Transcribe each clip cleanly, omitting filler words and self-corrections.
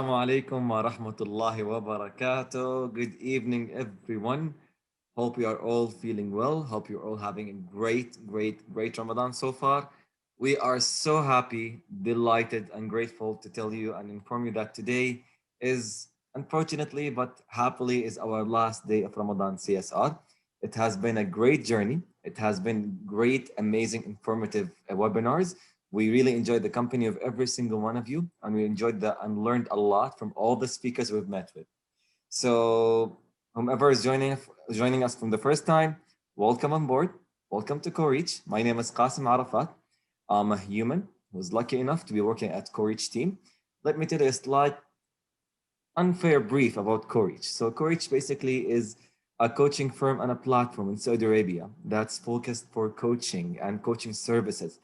Assalamu alaikum wa rahmatullahi wa barakatuh. Good evening, everyone. Hope you are all feeling well. Hope you're all having a great Ramadan so far. We are so happy, delighted, and grateful to tell you and inform you that today is, unfortunately, but happily, is our last day of Ramadan CSR. It has been a great journey. It has been great, amazing, informative webinars. We really enjoyed the company of every single one of you, and we enjoyed and learned a lot from all the speakers we've met with. So, whomever is joining us from the first time, welcome on board. Welcome to Koureach. My name is Qasim Arafat. I'm a human who's lucky enough to be working at Koureach team. Let me tell you a slight unfair brief about Koureach. So Koureach basically is a coaching firm and a platform in Saudi Arabia that's focused for coaching and coaching services.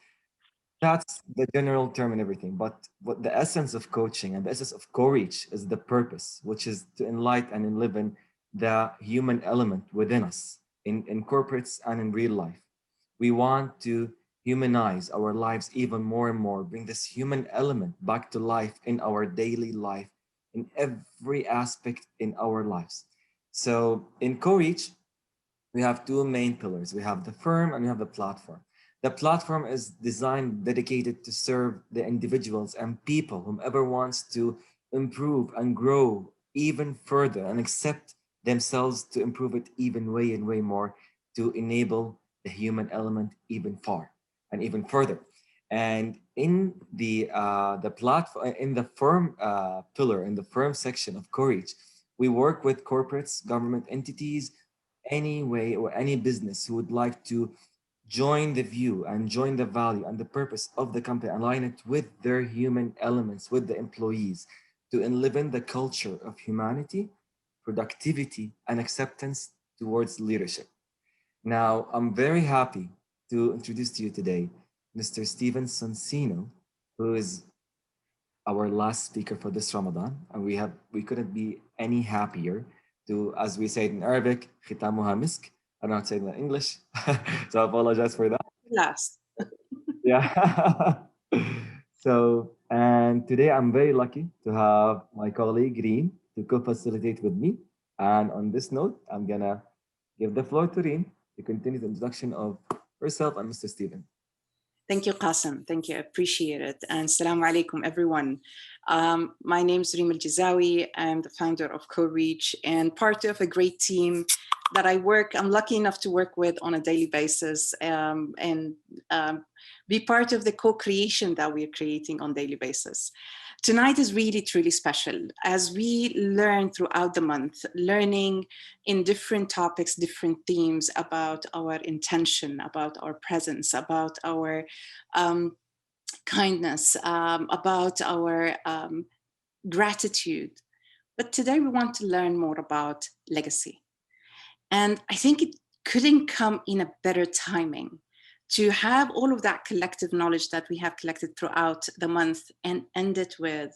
That's the general term and everything. But what the essence of coaching and the essence of Koureach is the purpose, which is to enlighten and enliven the human element within us in corporates and in real life. We want to humanize our lives even more and more, bring this human element back to life in our daily life, in every aspect in our lives. So in Koureach, we have two main pillars. We have the firm and we have the platform. The platform is designed, dedicated to serve the individuals and people, whomever wants to improve and grow even further and accept themselves to improve it even way and way more, to enable the human element even far and even further. And in the platform, in the firm pillar, in the firm section of Courage, we work with corporates, government entities, any way or any business who would like to join the view and join the value and the purpose of the company, align it with their human elements, with the employees, to enliven the culture of humanity, productivity, and acceptance towards leadership. Now, I'm very happy to introduce to you today Mr. Steven Sonsino, who is our last speaker for this Ramadan, and we couldn't be any happier to, as we say it in Arabic, ختامها مسك. I'm not saying that in English, so I apologize for that. Last. Yeah. So, and today I'm very lucky to have my colleague Reem to co-facilitate with me. And on this note, I'm gonna give the floor to Reem to continue the introduction of herself and Mr. Steven. Thank you, Qasim. Thank you. I appreciate it. And Assalamu alaikum, everyone. My name is Reem Al-Jizawi. I'm the founder of Koureach and part of a great team that I'm lucky enough to work with on a daily basis and be part of the co-creation that we're creating on a daily basis. Tonight is really, truly special as we learn throughout the month, learning in different topics, different themes about our intention, about our presence, about our kindness, about our gratitude. But today we want to learn more about legacy. And I think it couldn't come in a better timing to have all of that collective knowledge that we have collected throughout the month and end it with,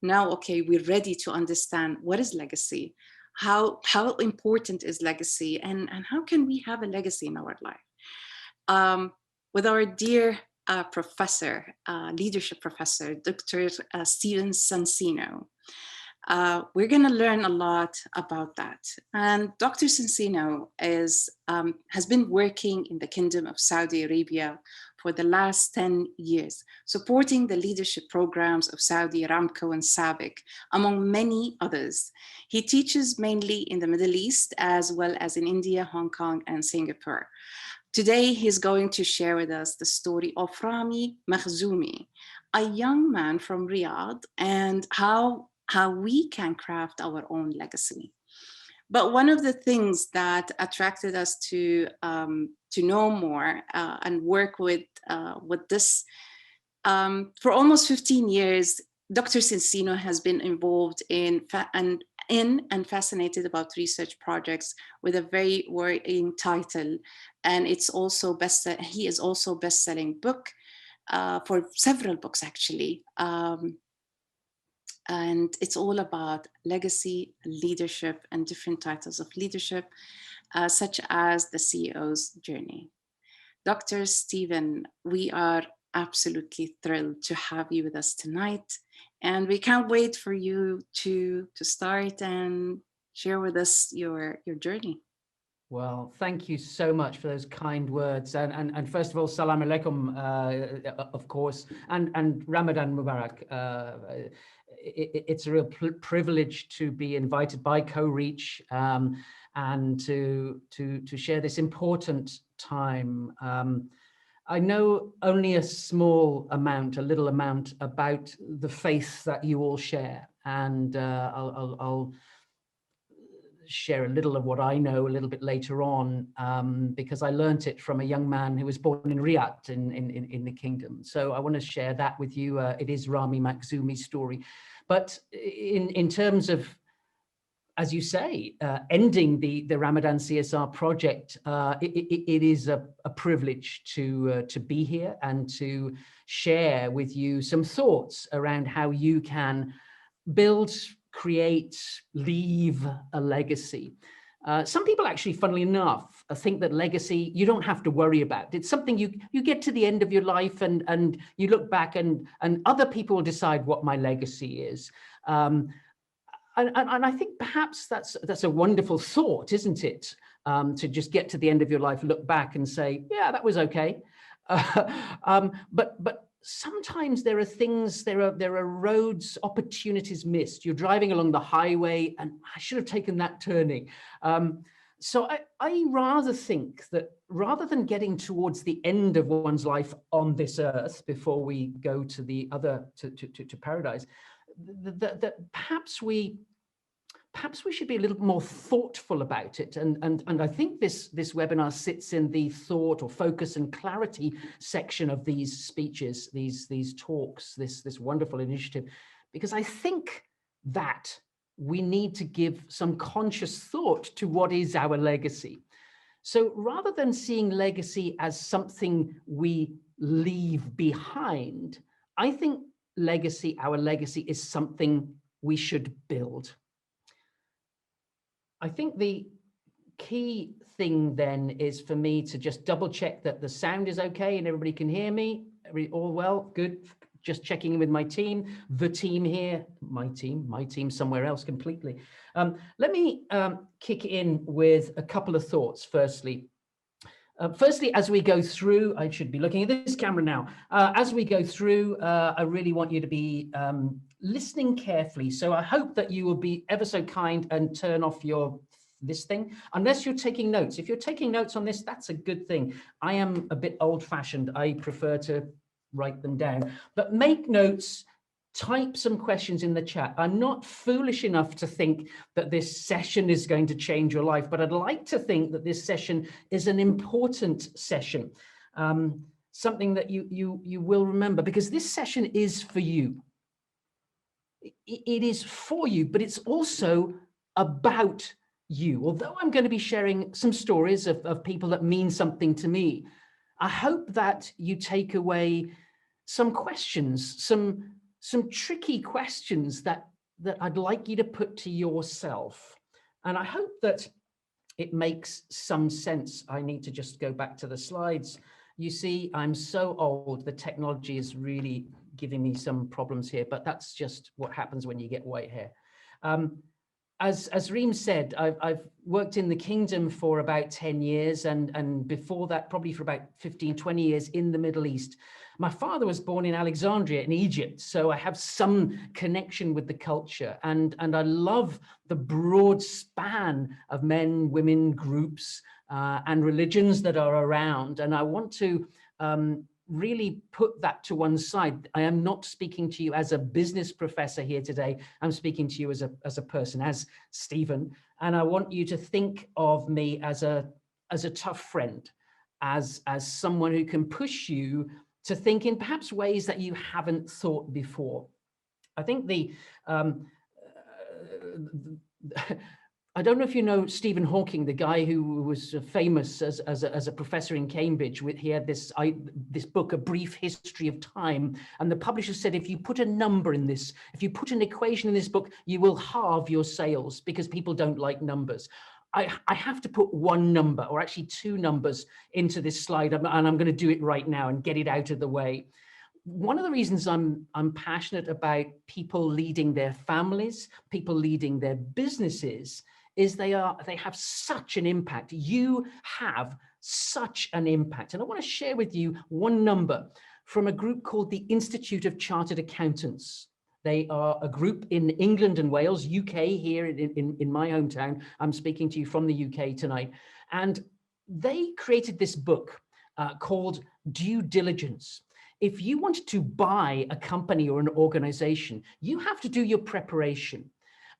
now, okay, we're ready to understand what is legacy, how important is legacy, and how can we have a legacy in our life. With our dear professor, leadership professor, Dr. Steven Sonsino. We're going to learn a lot about that. And Dr. Sonsino has been working in the Kingdom of Saudi Arabia for the last 10 years, supporting the leadership programs of Saudi Aramco and SABIC, among many others. He teaches mainly in the Middle East, as well as in India, Hong Kong, and Singapore. Today, he's going to share with us the story of Rami Makhzoumi, a young man from Riyadh, and how we can craft our own legacy. But one of the things that attracted us to know more and work with this, for almost 15 years, Dr. Sonsino has been involved in and fascinated about research projects with a very worrying title, and he is also best-selling book for several books actually. And it's all about legacy, leadership, and different titles of leadership, such as the CEO's journey. Dr. Steven, we are absolutely thrilled to have you with us tonight. And we can't wait for you to start and share with us your journey. Well, thank you so much for those kind words. And first of all, salam alaikum, of course, and Ramadan Mubarak. It's a real privilege to be invited by Corieach and to share this important time. I know only a little amount about the faith that you all share, and I'll share a little of what I know a little bit later on, because I learnt it from a young man who was born in Riyadh in the kingdom. So I want to share that with you. It is Rami Makhzoumi's story. But in terms of, as you say, ending the Ramadan CSR project, it is a privilege to be here and to share with you some thoughts around how you can build, create, leave a legacy. Some people actually, funnily enough, think that legacy you don't have to worry about. It's something you get to the end of your life and you look back and other people decide what my legacy is. And I think perhaps that's a wonderful thought, isn't it? To just get to the end of your life, look back and say, yeah, that was okay. But sometimes there are things, there are roads, opportunities missed. You're driving along the highway and I should have taken that turning. So I rather think that rather than getting towards the end of one's life on this earth before we go to the other, to paradise, that perhaps we should be a little more thoughtful about it. And I think this webinar sits in the thought or focus and clarity section of these speeches, these talks, this wonderful initiative, because I think that we need to give some conscious thought to what is our legacy. So rather than seeing legacy as something we leave behind, I think our legacy is something we should build. I think the key thing then is for me to just double check that the sound is okay and everybody can hear me. All well, good. Just checking in with my team, the team here, my team somewhere else completely. Let me kick in with a couple of thoughts. Firstly, as we go through, I should be looking at this camera now. As we go through, I really want you to be listening carefully. So I hope that you will be ever so kind and turn off this thing, unless you're taking notes. If you're taking notes on this, that's a good thing. I am a bit old-fashioned. I prefer to write them down, but make notes. Type some questions in the chat. I'm not foolish enough to think that this session is going to change your life, but I'd like to think that this session is an important session, something that you will remember, because this session is for you. It is for you, but it's also about you. Although I'm going to be sharing some stories of people that mean something to me, I hope that you take away some questions, some tricky questions that I'd like you to put to yourself. And I hope that it makes some sense. I need to just go back to the slides. You see, I'm so old, the technology is really giving me some problems here, but that's just what happens when you get white hair. As Reem said, I've worked in the kingdom for about 10 years and before that, probably for about 15, 20 years in the Middle East. My father was born in Alexandria in Egypt, so I have some connection with the culture, and I love the broad span of men, women, groups, and religions that are around. And I want to really put that to one side. I am not speaking to you as a business professor here today. I'm speaking to you as a person, as Steven, and I want you to think of me as a tough friend, as someone who can push you to think in perhaps ways that you haven't thought before. I think I don't know if you know Stephen Hawking, the guy who was famous as a professor in Cambridge. He had this book, A Brief History of Time, and the publisher said, if you put a number in this, if you put an equation in this book, you will halve your sales because people don't like numbers. I have to put one number, or actually two numbers, into this slide, and I'm going to do it right now and get it out of the way. One of the reasons I'm passionate about people leading their families, people leading their businesses, is they have such an impact. You have such an impact. And I want to share with you one number from a group called the Institute of Chartered Accountants. They are a group in England and Wales, UK, here in my hometown. I'm speaking to you from the UK tonight. And they created this book called Due Diligence. If you want to buy a company or an organization, you have to do your preparation.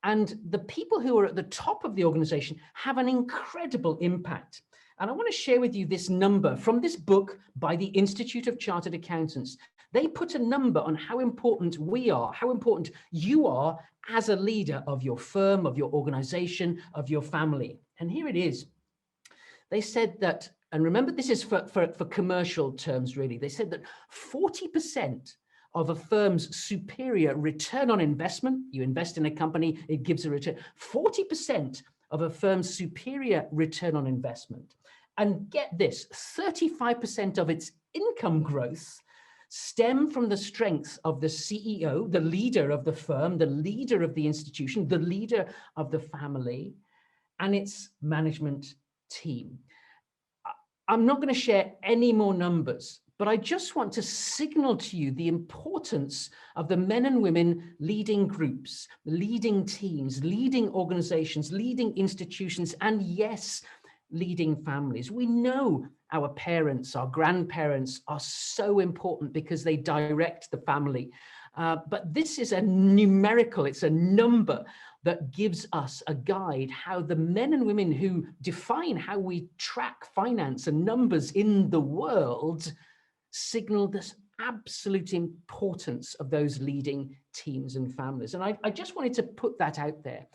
And the people who are at the top of the organization have an incredible impact. And I want to share with you this number from this book by the Institute of Chartered Accountants. They put a number on how important we are, how important you are as a leader of your firm, of your organization, of your family. And here it is. They said that, and remember, this is for commercial terms, really. They said that 40% of a firm's superior return on investment, you invest in a company, it gives a return, 40% of a firm's superior return on investment. And get this, 35% of its income growth stem from the strengths of the CEO, the leader of the firm, the leader of the institution, the leader of the family, and its management team. I'm not going to share any more numbers, but I just want to signal to you the importance of the men and women leading groups, leading teams, leading organizations, leading institutions, and yes, leading families. We know our parents, our grandparents are so important because they direct the family. But this is a numerical, it's a number that gives us a guide how the men and women who define how we track finance and numbers in the world signal this absolute importance of those leading teams and families. And I just wanted to put that out there,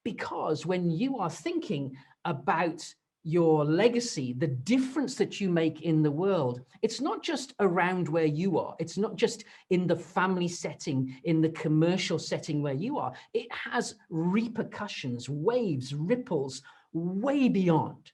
because when you are thinking about your legacy, the difference that you make in the world, it's not just around where you are. It's not just in the family setting, in the commercial setting where you are. It has repercussions, waves, ripples way beyond.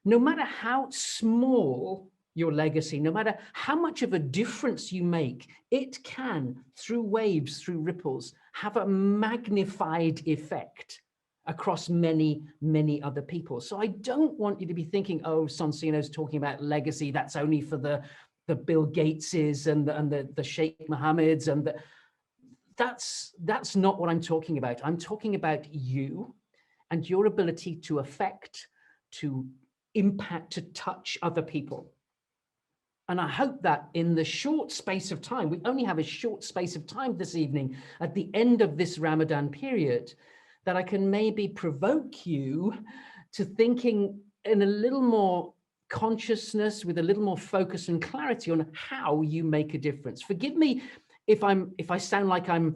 No matter how small your legacy, no matter how much of a difference you make, it can, through waves, through ripples, have a magnified effect across many, many other people. So I don't want you to be thinking, oh, Sonsino's talking about legacy. That's only for the Bill Gateses and the Sheikh Mohammeds. And that's not what I'm talking about. I'm talking about you and your ability to affect, to impact, to touch other people. And I hope that in the short space of time, we only have a short space of time this evening at the end of this Ramadan period, that I can maybe provoke you to thinking in a little more consciousness, with a little more focus and clarity on how you make a difference. Forgive me if I sound like I'm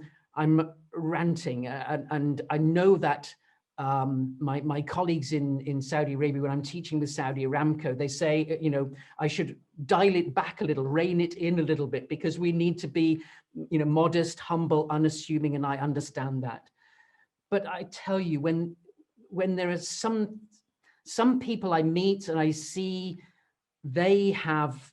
ranting, and I know that my colleagues in Saudi Arabia, when I'm teaching with Saudi Aramco, they say, you know, I should dial it back a little, rein it in a little bit, because we need to be, you know, modest, humble, unassuming, and I understand that. But I tell you, when there are some people I meet and I see they have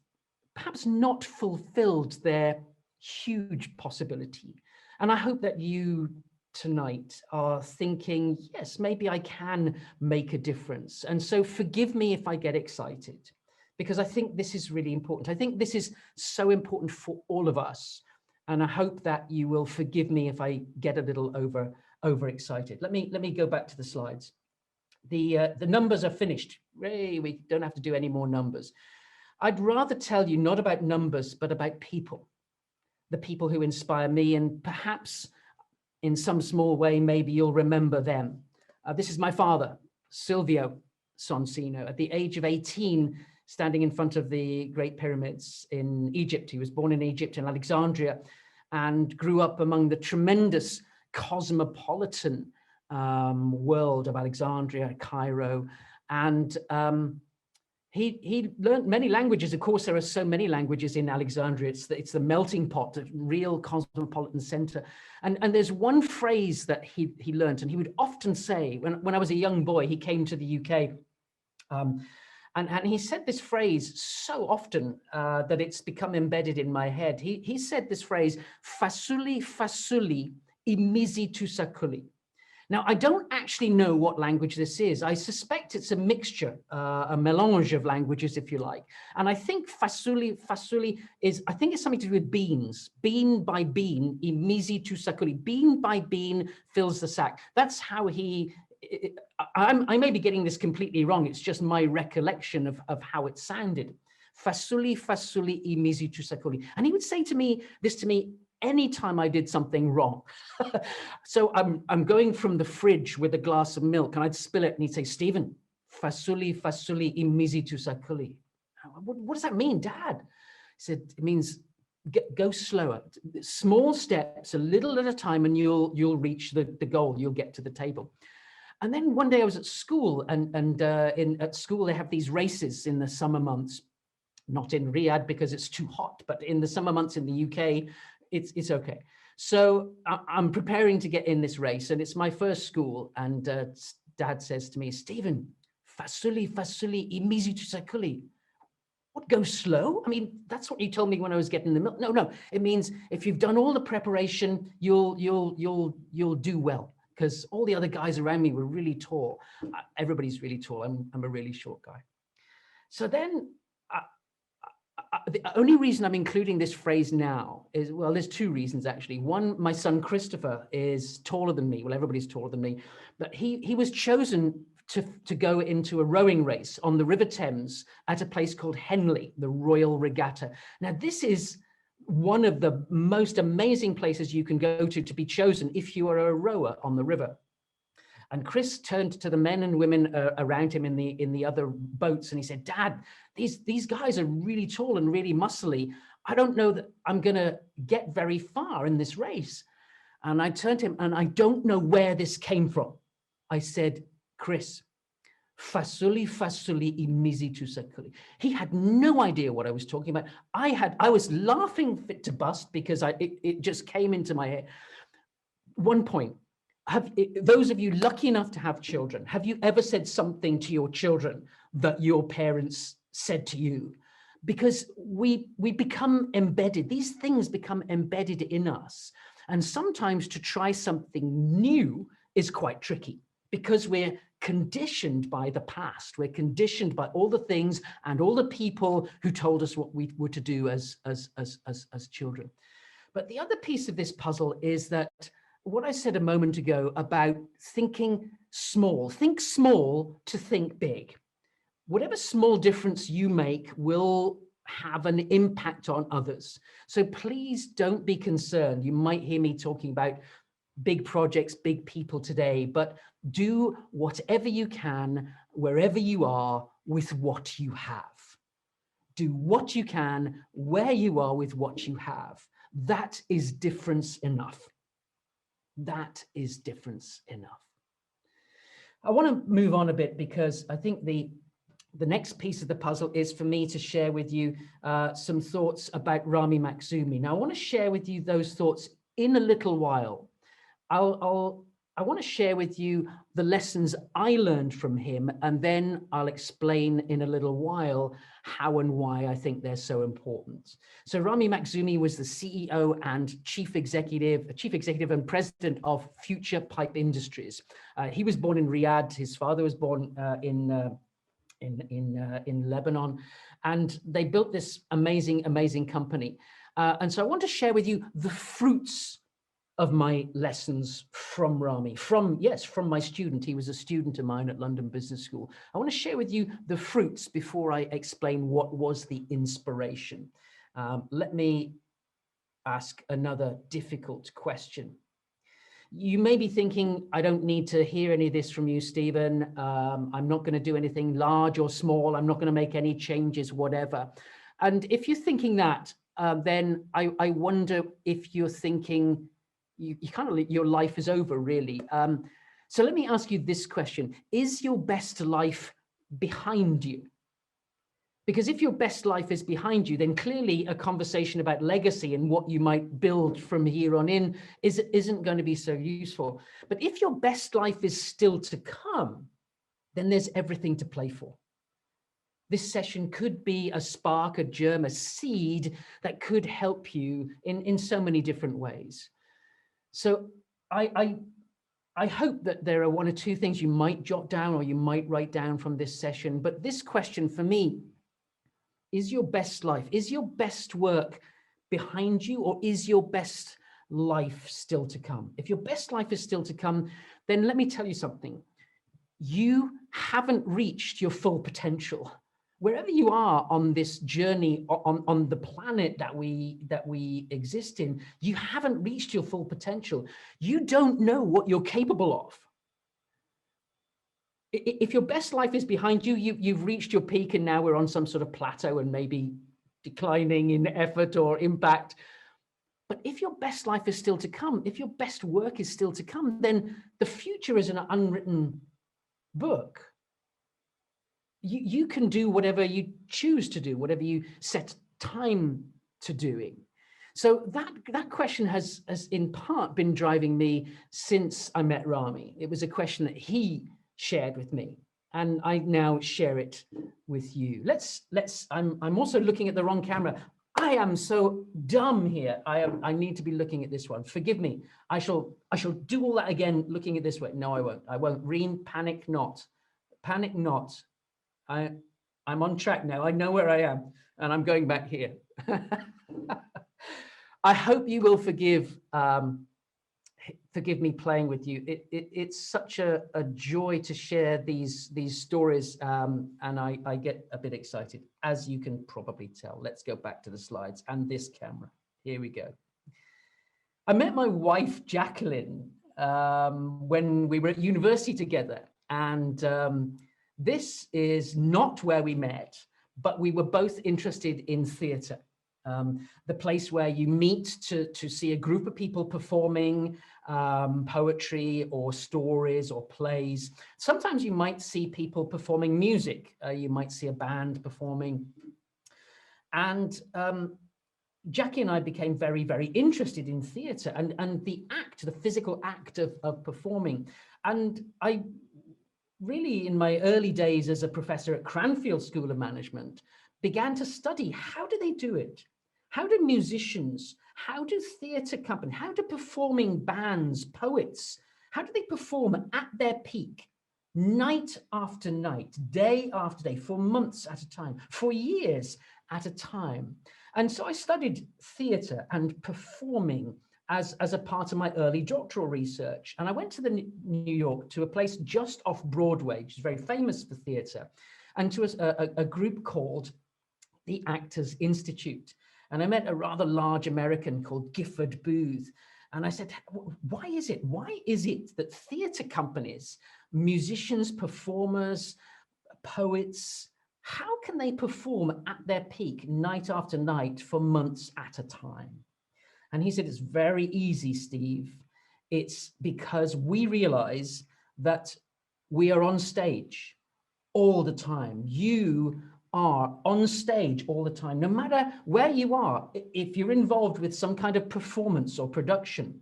perhaps not fulfilled their huge possibility. And I hope that you tonight are thinking, yes, maybe I can make a difference. And so forgive me if I get excited, because I think this is really important. I think this is so important for all of us. And I hope that you will forgive me if I get a little overexcited. Let me go back to the slides. The numbers are finished. Ray, we don't have to do any more numbers. I'd rather tell you not about numbers, but about people, the people who inspire me, and perhaps in some small way, maybe you'll remember them. This is my father, Silvio Sonsino, at the age of 18, standing in front of the Great Pyramids in Egypt. He was born in Egypt, in Alexandria, and grew up among the tremendous cosmopolitan world of Alexandria, Cairo. And He learned many languages. Of course, there are so many languages in Alexandria. It's the melting pot, the real cosmopolitan center. And there's one phrase that he learned, and he would often say, when I was a young boy, he came to the UK, and he said this phrase so often that it's become embedded in my head. He said this phrase, "Fasuli fasuli imizi tu sakuli." Now, I don't actually know what language this is. I suspect it's a mixture, a melange of languages, if you like. And I think fasuli is, I think it's something to do with beans. Bean by bean, imizi tu sakuli. Bean by bean fills the sack. That's how I may be getting this completely wrong. It's just my recollection of how it sounded. Fasuli imizi tu sakuli. And he would say to me, anytime I did something wrong. So I'm going from the fridge with a glass of milk and I'd spill it and he'd say, "Steven, fasuli imizi tu sakuli." What does that mean, Dad? He said, "It means go slower, small steps, a little at a time, and you'll reach the goal, you'll get to the table." And then one day I was at school, and at school they have these races in the summer months, not in Riyadh because it's too hot, but in the summer months in the UK, it's okay. So I'm preparing to get in this race, and it's my first school. And Dad says to me, "Steven, fasuli imizi tu sakuli." What, go slow? I mean, that's what you told me when I was getting the milk. No, it means if you've done all the preparation, you'll do well. Because all the other guys around me were really tall. Everybody's really tall. I'm a really short guy. So then the only reason I'm including this phrase now is, well, there's two reasons actually. One, my son Christopher is taller than me. Well, everybody's taller than me, but he was chosen to go into a rowing race on the River Thames at a place called Henley, the Royal Regatta. Now, this is one of the most amazing places you can go to be chosen if you are a rower on the river. And Chris turned to the men and women around him in the other boats, and he said, "Dad, these guys are really tall and really muscly. I don't know that I'm going to get very far in this race." And I turned to him, and I don't know where this came from. I said, "Chris, fasuli imizi tu sakuli." He had no idea what I was talking about. I was laughing fit to bust because it just came into my head. One point. Those of you lucky enough to have children, have you ever said something to your children that your parents said to you? Because we become embedded. These things become embedded in us. And sometimes to try something new is quite tricky because we're conditioned by the past. We're conditioned by all the things and all the people who told us what we were to do as children. But the other piece of this puzzle is that what I said a moment ago about thinking small, think small to think big. Whatever small difference you make will have an impact on others. So please don't be concerned. You might hear me talking about big projects, big people today, but do whatever you can, wherever you are, with what you have. Do what you can, where you are with what you have. That is difference enough. That is difference enough. I want to move on a bit because I think the next piece of the puzzle is for me to share with you some thoughts about Rami Makhzoumi. Now, I want to share with you those thoughts in a little while. I want to share with you the lessons I learned from him, and then I'll explain in a little while how and why I think they're so important. So Rami Makhzoumi was the CEO and chief executive and president of Future Pipe Industries. He was born in Riyadh. His father was born in Lebanon, and they built this amazing company. And so I want to share with you the fruits of my lessons from Rami, from my student. He was a student of mine at London Business School. I want to share with you the fruits before I explain what was the inspiration. Let me ask another difficult question. You may be thinking, I don't need to hear any of this from you, Steven. I'm not going to do anything large or small. I'm not going to make any changes, whatever. And if you're thinking that, then I wonder if you're thinking, your life is over, really. So let me ask you this question. Is your best life behind you? Because if your best life is behind you, then clearly a conversation about legacy and what you might build from here on in isn't going to be so useful. But if your best life is still to come, then there's everything to play for. This session could be a spark, a germ, a seed that could help you in so many different ways. So I hope that there are one or two things you might jot down or you might write down from this session. But this question for me, is your best life, is your best work behind you, or is your best life still to come? If your best life is still to come, then let me tell you something. You haven't reached your full potential. Wherever you are on this journey on the planet that we exist in, you haven't reached your full potential. You don't know what you're capable of. If your best life is behind you, you've reached your peak and now we're on some sort of plateau and maybe declining in effort or impact. But if your best life is still to come, if your best work is still to come, then the future is an unwritten book. You can do whatever you choose to do, whatever you set time to doing. So that question has in part been driving me since I met Rami. It was a question that he shared with me, and I now share it with you. I'm also looking at the wrong camera. I am so dumb here. I need to be looking at this one. Forgive me. I shall do all that again looking at this way. No, I won't. I won't. Reen, panic not. Panic not. I'm on track now. I know where I am, and I'm going back here. I hope you will forgive me playing with you. It's such a joy to share these stories, and I get a bit excited, as you can probably tell. Let's go back to the slides and this camera. Here we go. I met my wife, Jacqueline, when we were at university together, and this is not where we met, but we were both interested in theatre. The place where you meet to see a group of people performing poetry or stories or plays. Sometimes you might see people performing music. You might see a band performing. And Jackie and I became very, very interested in theatre and the physical act of performing. And I really, in my early days as a professor at Cranfield School of Management, began to study, how do they do it? How do musicians, how do theatre companies, how do performing bands, poets, how do they perform at their peak, night after night, day after day, for months at a time, for years at a time? And so I studied theatre and performing as a part of my early doctoral research. And I went to New York, to a place just off Broadway, which is very famous for theatre, and to a group called the Actors Institute. And I met a rather large American called Gifford Booth. And I said, why is it that theatre companies, musicians, performers, poets, how can they perform at their peak night after night for months at a time? And he said, it's very easy, Steve. It's because we realize that we are on stage all the time. You are on stage all the time, no matter where you are. If you're involved with some kind of performance or production,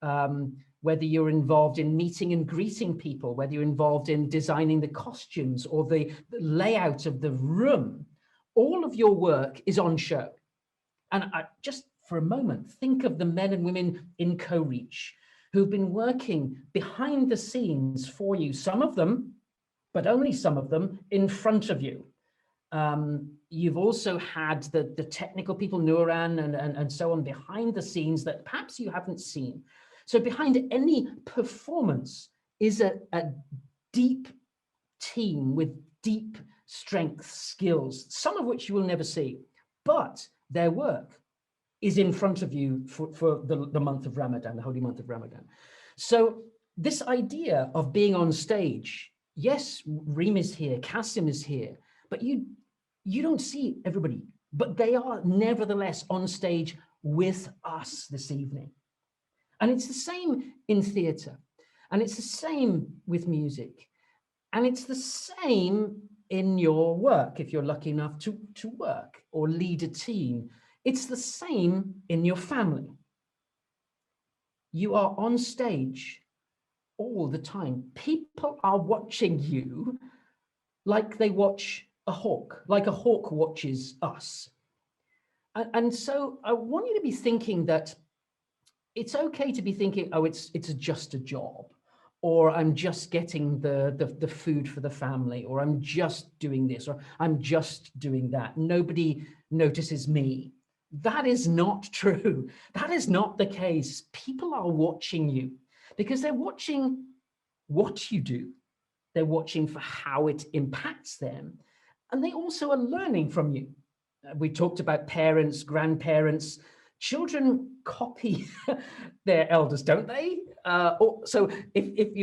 whether you're involved in meeting and greeting people, whether you're involved in designing the costumes or the layout of the room, all of your work is on show. And just for a moment, think of the men and women in Corrietch who've been working behind the scenes for you, some of them, but only some of them, in front of you. You've also had the technical people, Nuran and so on, behind the scenes that perhaps you haven't seen. So behind any performance is a deep team with deep strengths, skills, some of which you will never see, but their work is in front of you for the month of Ramadan, the holy month of Ramadan. So this idea of being on stage, yes, Reem is here, Kasim is here, but you don't see everybody, but they are nevertheless on stage with us this evening. And it's the same in theatre, and it's the same with music, and it's the same in your work, if you're lucky enough to work or lead a team. It's the same in your family. You are on stage all the time. People are watching you like they watch a hawk, like a hawk watches us. And so I want you to be thinking that it's okay to be thinking, oh, it's just a job, or I'm just getting the food for the family, or I'm just doing this, or I'm just doing that. Nobody notices me. That is not true. That is not the case. People are watching you because they're watching what you do. They're watching for how it impacts them. And they also are learning from you. We talked about parents, grandparents. Children copy their elders, don't they? So if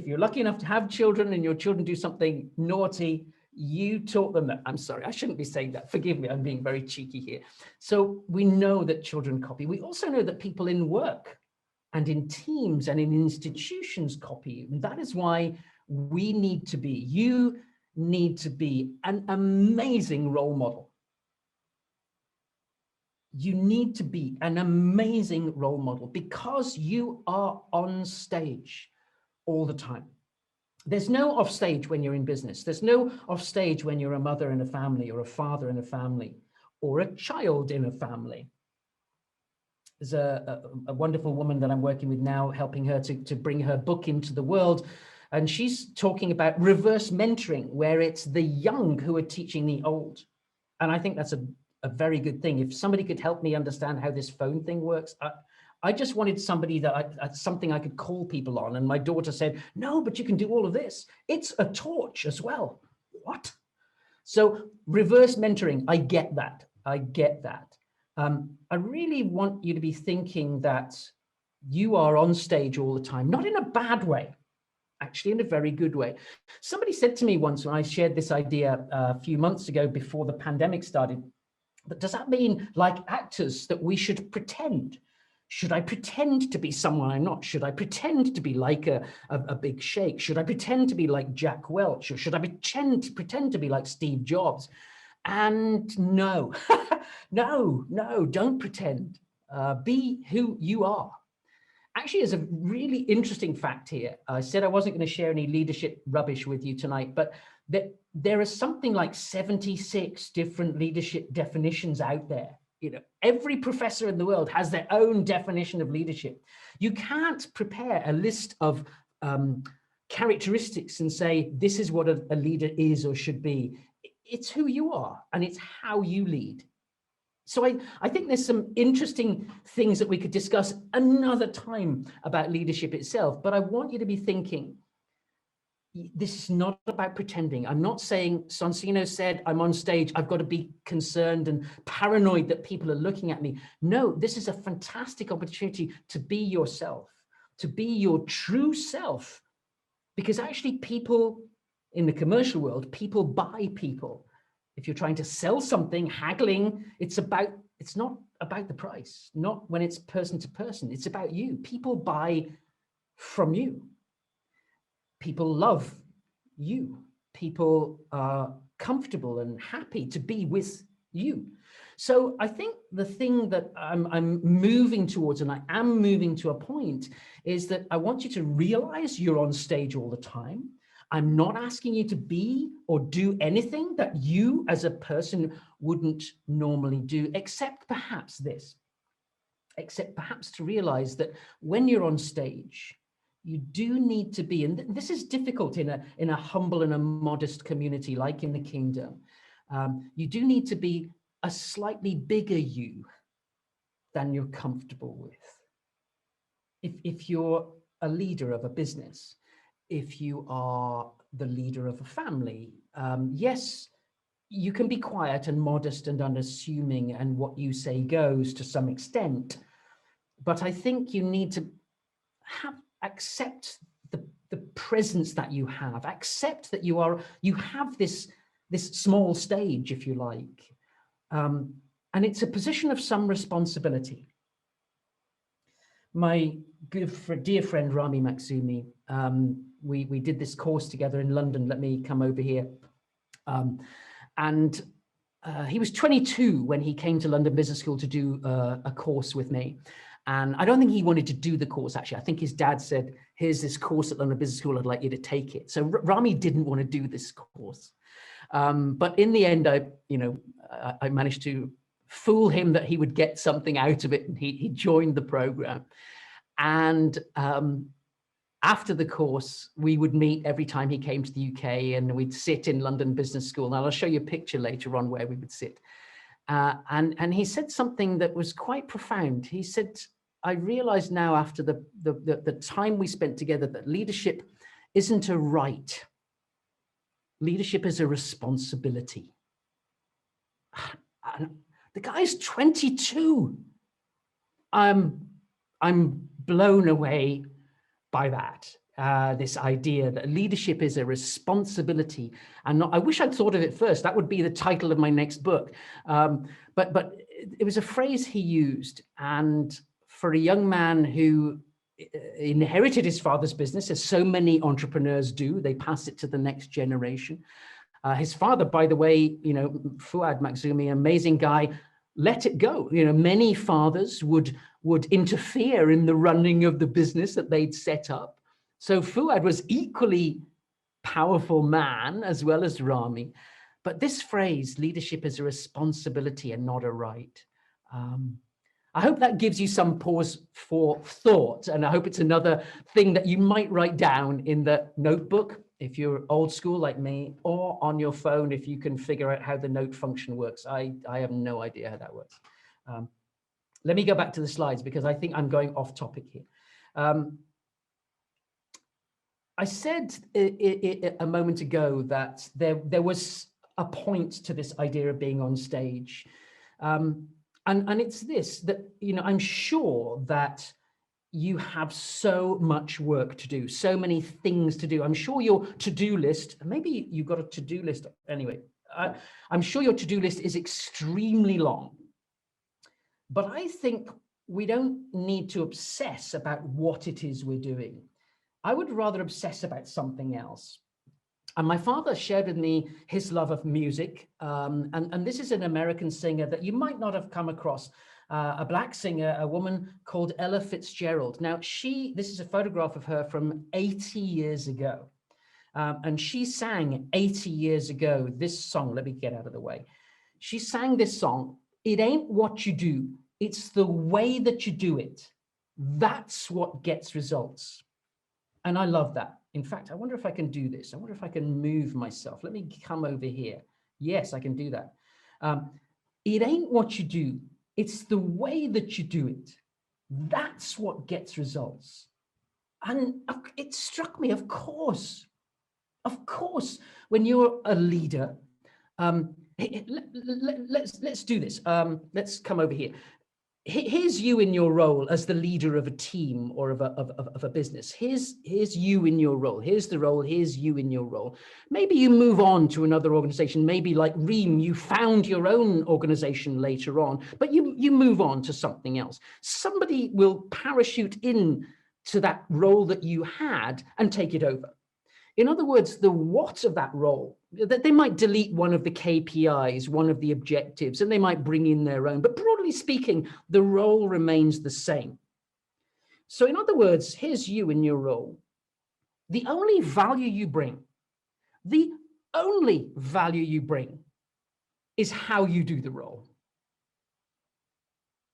you're lucky enough to have children and your children do something naughty, you taught them that. I'm sorry, I shouldn't be saying that. Forgive me, I'm being very cheeky here. So we know that children copy. We also know that people in work and in teams and in institutions copy. And that is why you need to be an amazing role model. You need to be an amazing role model because you are on stage all the time. There's no off stage when you're in business. There's no off stage when you're a mother in a family, or a father in a family, or a child in a family. There's a wonderful woman that I'm working with now, helping her to bring her book into the world. And she's talking about reverse mentoring, where it's the young who are teaching the old. And I think that's a very good thing. If somebody could help me understand how this phone thing works, I just wanted somebody something I could call people on. And my daughter said, no, but you can do all of this. It's a torch as well. What? So reverse mentoring, I get that. I get that. I really want you to be thinking that you are on stage all the time, not in a bad way, actually in a very good way. Somebody said to me once when I shared this idea a few months ago before the pandemic started, but does that mean, like actors, that we should pretend? Should I pretend to be someone I'm not? Should I pretend to be like a big shake? Should I pretend to be like Jack Welch? Or should I pretend to be like Steve Jobs? And no, no, don't pretend. Be who you are. Actually, there's a really interesting fact here. I said I wasn't going to share any leadership rubbish with you tonight, but there are something like 76 different leadership definitions out there. You know, every professor in the world has their own definition of leadership. You can't prepare a list of characteristics and say, this is what a leader is or should be. It's who you are, and it's how you lead. So I think there's some interesting things that we could discuss another time about leadership itself, but I want you to be thinking, this is not about pretending. I'm not saying Sonsino said, I'm on stage, I've got to be concerned and paranoid that people are looking at me. No, this is a fantastic opportunity to be yourself, to be your true self, because actually people in the commercial world, people buy people. If you're trying to sell something, haggling, it's not about the price, not when it's person to person, it's about you. People buy from you. People love you. People are comfortable and happy to be with you. So I think the thing that I'm moving towards, and I am moving to a point, is that I want you to realize you're on stage all the time. I'm not asking you to be or do anything that you as a person wouldn't normally do, except perhaps to realize that when you're on stage, you do need to be, and this is difficult in a humble and a modest community like in the kingdom, you do need to be a slightly bigger you than you're comfortable with. If you're a leader of a business, if you are the leader of a family, yes, you can be quiet and modest and unassuming, and what you say goes to some extent. But I think you need to accept the presence that you have, accept that you have this small stage, if you like, and it's a position of some responsibility. My dear friend Rami Maksumi, we did this course together in London. Let me come over here. And he was 22 when he came to London Business School to do a course with me. And I don't think he wanted to do the course, actually. I think his dad said, here's this course at London Business School, I'd like you to take it. So Rami didn't want to do this course. But in the end, I managed to fool him that he would get something out of it, and he joined the program. And after the course, we would meet every time he came to the UK, and we'd sit in London Business School. And I'll show you a picture later on where we would sit. And he said something that was quite profound. He said, I realize now after the time we spent together that leadership isn't a right. Leadership is a responsibility. And the guy's 22. I'm blown away by that. This idea that leadership is a responsibility, and not, I wish I'd thought of it first. That would be the title of my next book. But it was a phrase he used, and for a young man who inherited his father's business, as so many entrepreneurs do, they pass it to the next generation. His father, by the way, Fuad Makhzoumi, amazing guy, let it go. Many fathers would interfere in the running of the business that they'd set up. So Fuad was equally powerful man as well as Rami. But this phrase, leadership is a responsibility and not a right. I hope that gives you some pause for thought. And I hope it's another thing that you might write down in the notebook, if you're old school like me, or on your phone if you can figure out how the note function works. I have no idea how that works. Let me go back to the slides because I think I'm going off topic here. I said a moment ago that there was a point to this idea of being on stage. And it's this, that, I'm sure that you have so much work to do, so many things to do. I'm sure your to-do list, maybe you've got a to-do list anyway. I'm sure your to-do list is extremely long. But I think we don't need to obsess about what it is we're doing. I would rather obsess about something else. And my father shared with me his love of music. And this is an American singer that you might not have come across, a Black singer, a woman called Ella Fitzgerald. Now, this is a photograph of her from 80 years ago. And she sang 80 years ago this song. Let me get out of the way. She sang this song. It ain't what you do, it's the way that you do it. That's what gets results. And I love that. In fact, I wonder if I can do this. I wonder if I can move myself. Let me come over here. Yes, I can do that. It ain't what you do, it's the way that you do it. That's what gets results. And it struck me, of course, when you're a leader, let's do this. Let's come over here. Here's you in your role as the leader of a team or of a business. Here's you in your role. Here's the role. Here's you in your role. Maybe you move on to another organization. Maybe like Reem, you found your own organization later on, but you move on to something else. Somebody will parachute in to that role that you had and take it over. In other words, the what of that role, that they might delete one of the KPIs, one of the objectives, and they might bring in their own. But broadly speaking, the role remains the same. So in other words, here's you in your role. The only value you bring is how you do the role.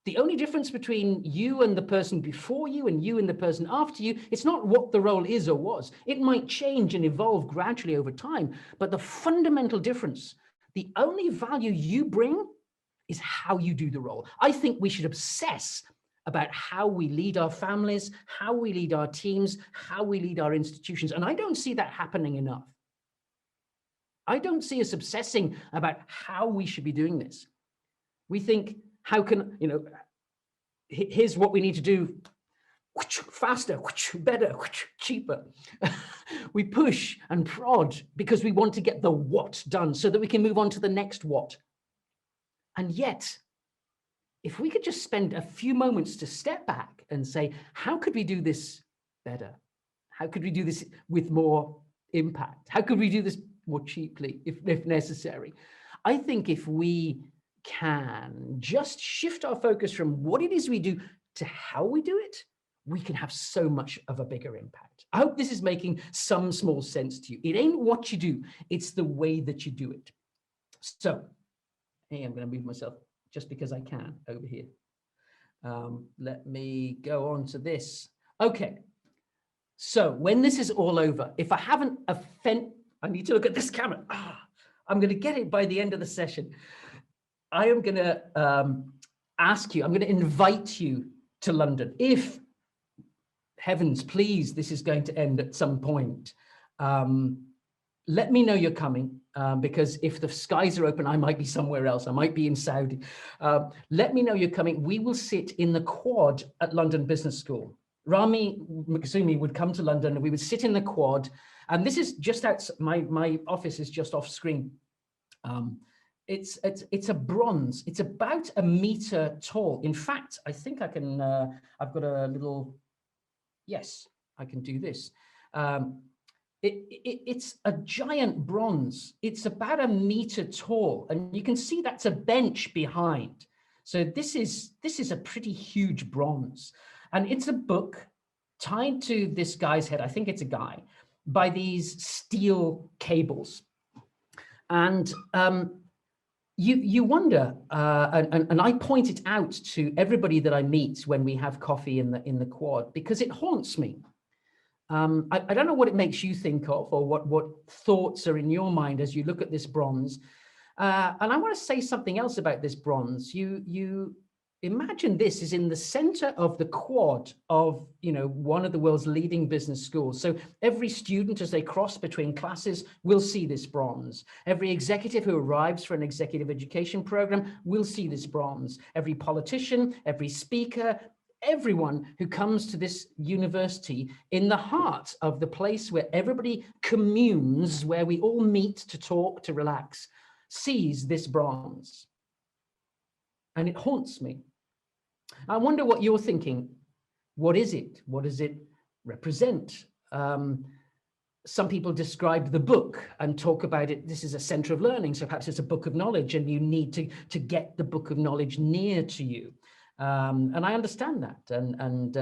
The only difference between you and the person before you and you and the person after you, it's not what the role is or was. It might change and evolve gradually over time, but the fundamental difference, the only value you bring is how you do the role. I think we should obsess about how we lead our families, how we lead our teams, how we lead our institutions. And I don't see that happening enough. I don't see us obsessing about how we should be doing this. We think, how can, here's what we need to do, faster, better, cheaper. We push and prod because we want to get the what done so that we can move on to the next what. And yet, if we could just spend a few moments to step back and say, how could we do this better? How could we do this with more impact? How could we do this more cheaply if necessary. I think if we can just shift our focus from what it is we do to how we do it, we can have so much of a bigger impact. I hope this is making some small sense to you. It ain't what you do, it's the way that you do it. So, hey, I'm going to move myself just because I can over here. Let me go on to this. Okay. So when this is all over, if I haven't offended, I need to look at this camera. I'm going to get it by the end of the session. I am going to ask you, I'm going to invite you to London. If, heavens, please, this is going to end at some point, let me know you're coming, because if the skies are open, I might be somewhere else. I might be in Saudi. Let me know you're coming. We will sit in the quad at London Business School. Rami Maksumi would come to London and we would sit in the quad. And this is just outside, my office is just off screen. It's a bronze. It's about 1 meter tall. In fact, I think I can, I've got a little, yes, I can do this. It's a giant bronze. It's about 1 meter tall, and you can see that's a bench behind. So this is a pretty huge bronze, and it's a book tied to this guy's head. I think it's a guy, by these steel cables, and you wonder, and I point it out to everybody that I meet when we have coffee in the quad, because it haunts me. I don't know what it makes you think of, or what thoughts are in your mind as you look at this bronze. And I want to say something else about this bronze. You imagine this is in the center of the quad of, one of the world's leading business schools. So every student, as they cross between classes, will see this bronze. Every executive who arrives for an executive education program will see this bronze. Every politician, every speaker, everyone who comes to this university, in the heart of the place where everybody communes, where we all meet to talk, to relax, sees this bronze. And it haunts me. I wonder what you're thinking. What is it? What does it represent? Some people describe the book and talk about it. This is a center of learning. So perhaps it's a book of knowledge, and you need to get the book of knowledge near to you. And I understand that, and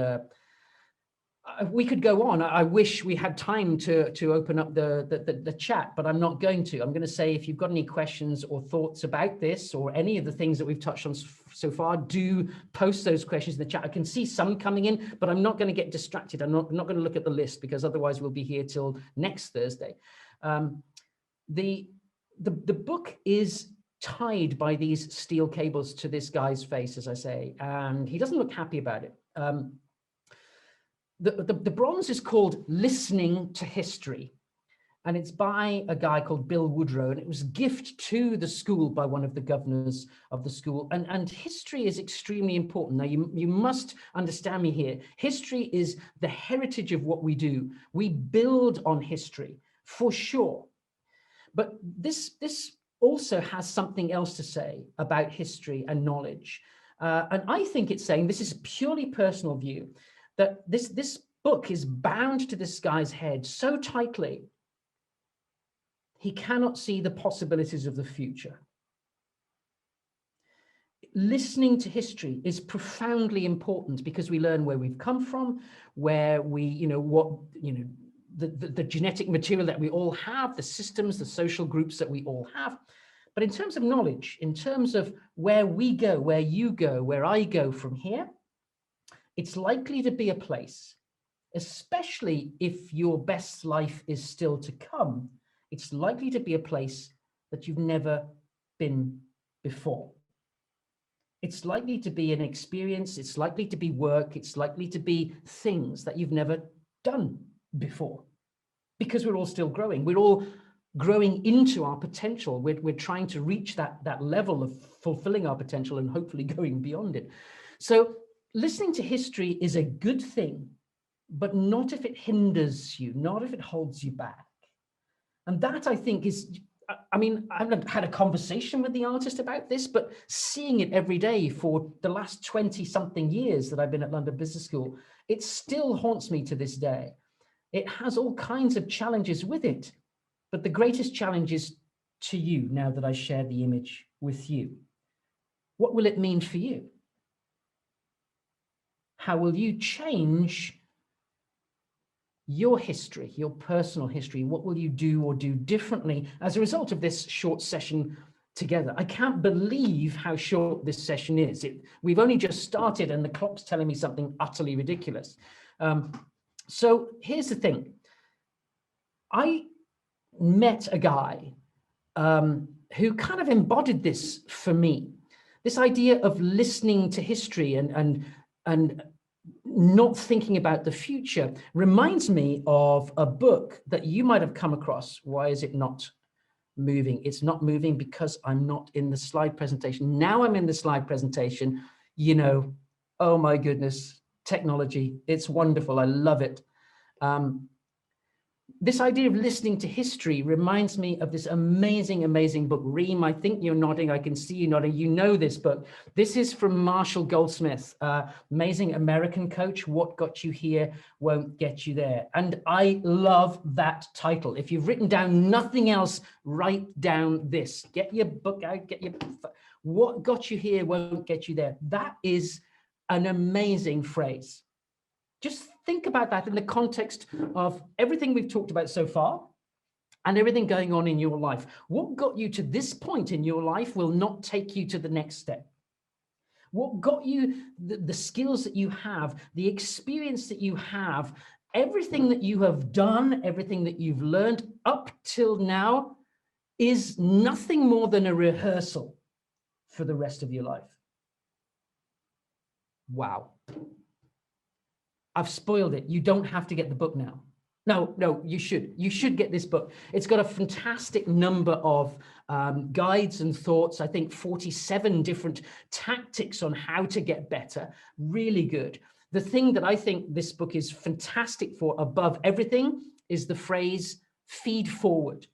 we could go on. I wish we had time to open up the chat, but I'm not going to. I'm going to say, if you've got any questions or thoughts about this or any of the things that we've touched on so far, do post those questions in the chat. I can see some coming in, but I'm not going to get distracted. I'm not going to look at the list, because otherwise we'll be here till next Thursday. The book is tied by these steel cables to this guy's face, as I say, and he doesn't look happy about it. The bronze is called Listening to History, and it's by a guy called Bill Woodrow, and it was a gift to the school by one of the governors of the school. And history is extremely important. Now, you must understand me here. History is the heritage of what we do. We build on history, for sure. But this also has something else to say about history and knowledge. And I think it's saying, this is a purely personal view, that this book is bound to this guy's head so tightly, he cannot see the possibilities of the future. Listening to history is profoundly important, because we learn where we've come from, where we, the genetic material that we all have, the systems, the social groups that we all have. But in terms of knowledge, in terms of where we go, where you go, where I go from here, it's likely to be a place, especially if your best life is still to come, it's likely to be a place that you've never been before. It's likely to be an experience, it's likely to be work, it's likely to be things that you've never done before, because we're all still growing. We're all growing into our potential. We're trying to reach that level of fulfilling our potential and hopefully going beyond it. So listening to history is a good thing, but not if it hinders you, not if it holds you back. And that, I think, is, I mean, I haven't had a conversation with the artist about this, but seeing it every day for the last 20-something years that I've been at London Business School, it still haunts me to this day. It has all kinds of challenges with it. But the greatest challenge is to you now that I share the image with you. What will it mean for you? How will you change your history, your personal history? What will you do or do differently as a result of this short session together? I can't believe how short this session is. We've only just started and the clock's telling me something utterly ridiculous. So here's the thing. I met a guy who kind of embodied this for me. This idea of listening to history and not thinking about the future reminds me of a book that you might have come across. Why is it not moving? It's not moving because I'm not in the slide presentation. Now I'm in the slide presentation, you know, oh my goodness, technology, it's wonderful, I love it. This idea of listening to history reminds me of this amazing, amazing book. Reem, I think you're nodding. I can see you nodding. You know this book. This is from Marshall Goldsmith, amazing American coach. What got you here won't get you there. And I love that title. If you've written down nothing else, write down this. Get your book out. What got you here won't get you there. That is an amazing phrase. Just think about that in the context of everything we've talked about so far and everything going on in your life. What got you to this point in your life will not take you to the next step. What got you the skills that you have, the experience that you have, everything that you have done, everything that you've learned up till now is nothing more than a rehearsal for the rest of your life. Wow. I've spoiled it. You don't have to get the book now. No, you should. You should get this book. It's got a fantastic number of guides and thoughts. I think 47 different tactics on how to get better. Really good. The thing that I think this book is fantastic for above everything is the phrase feed forward.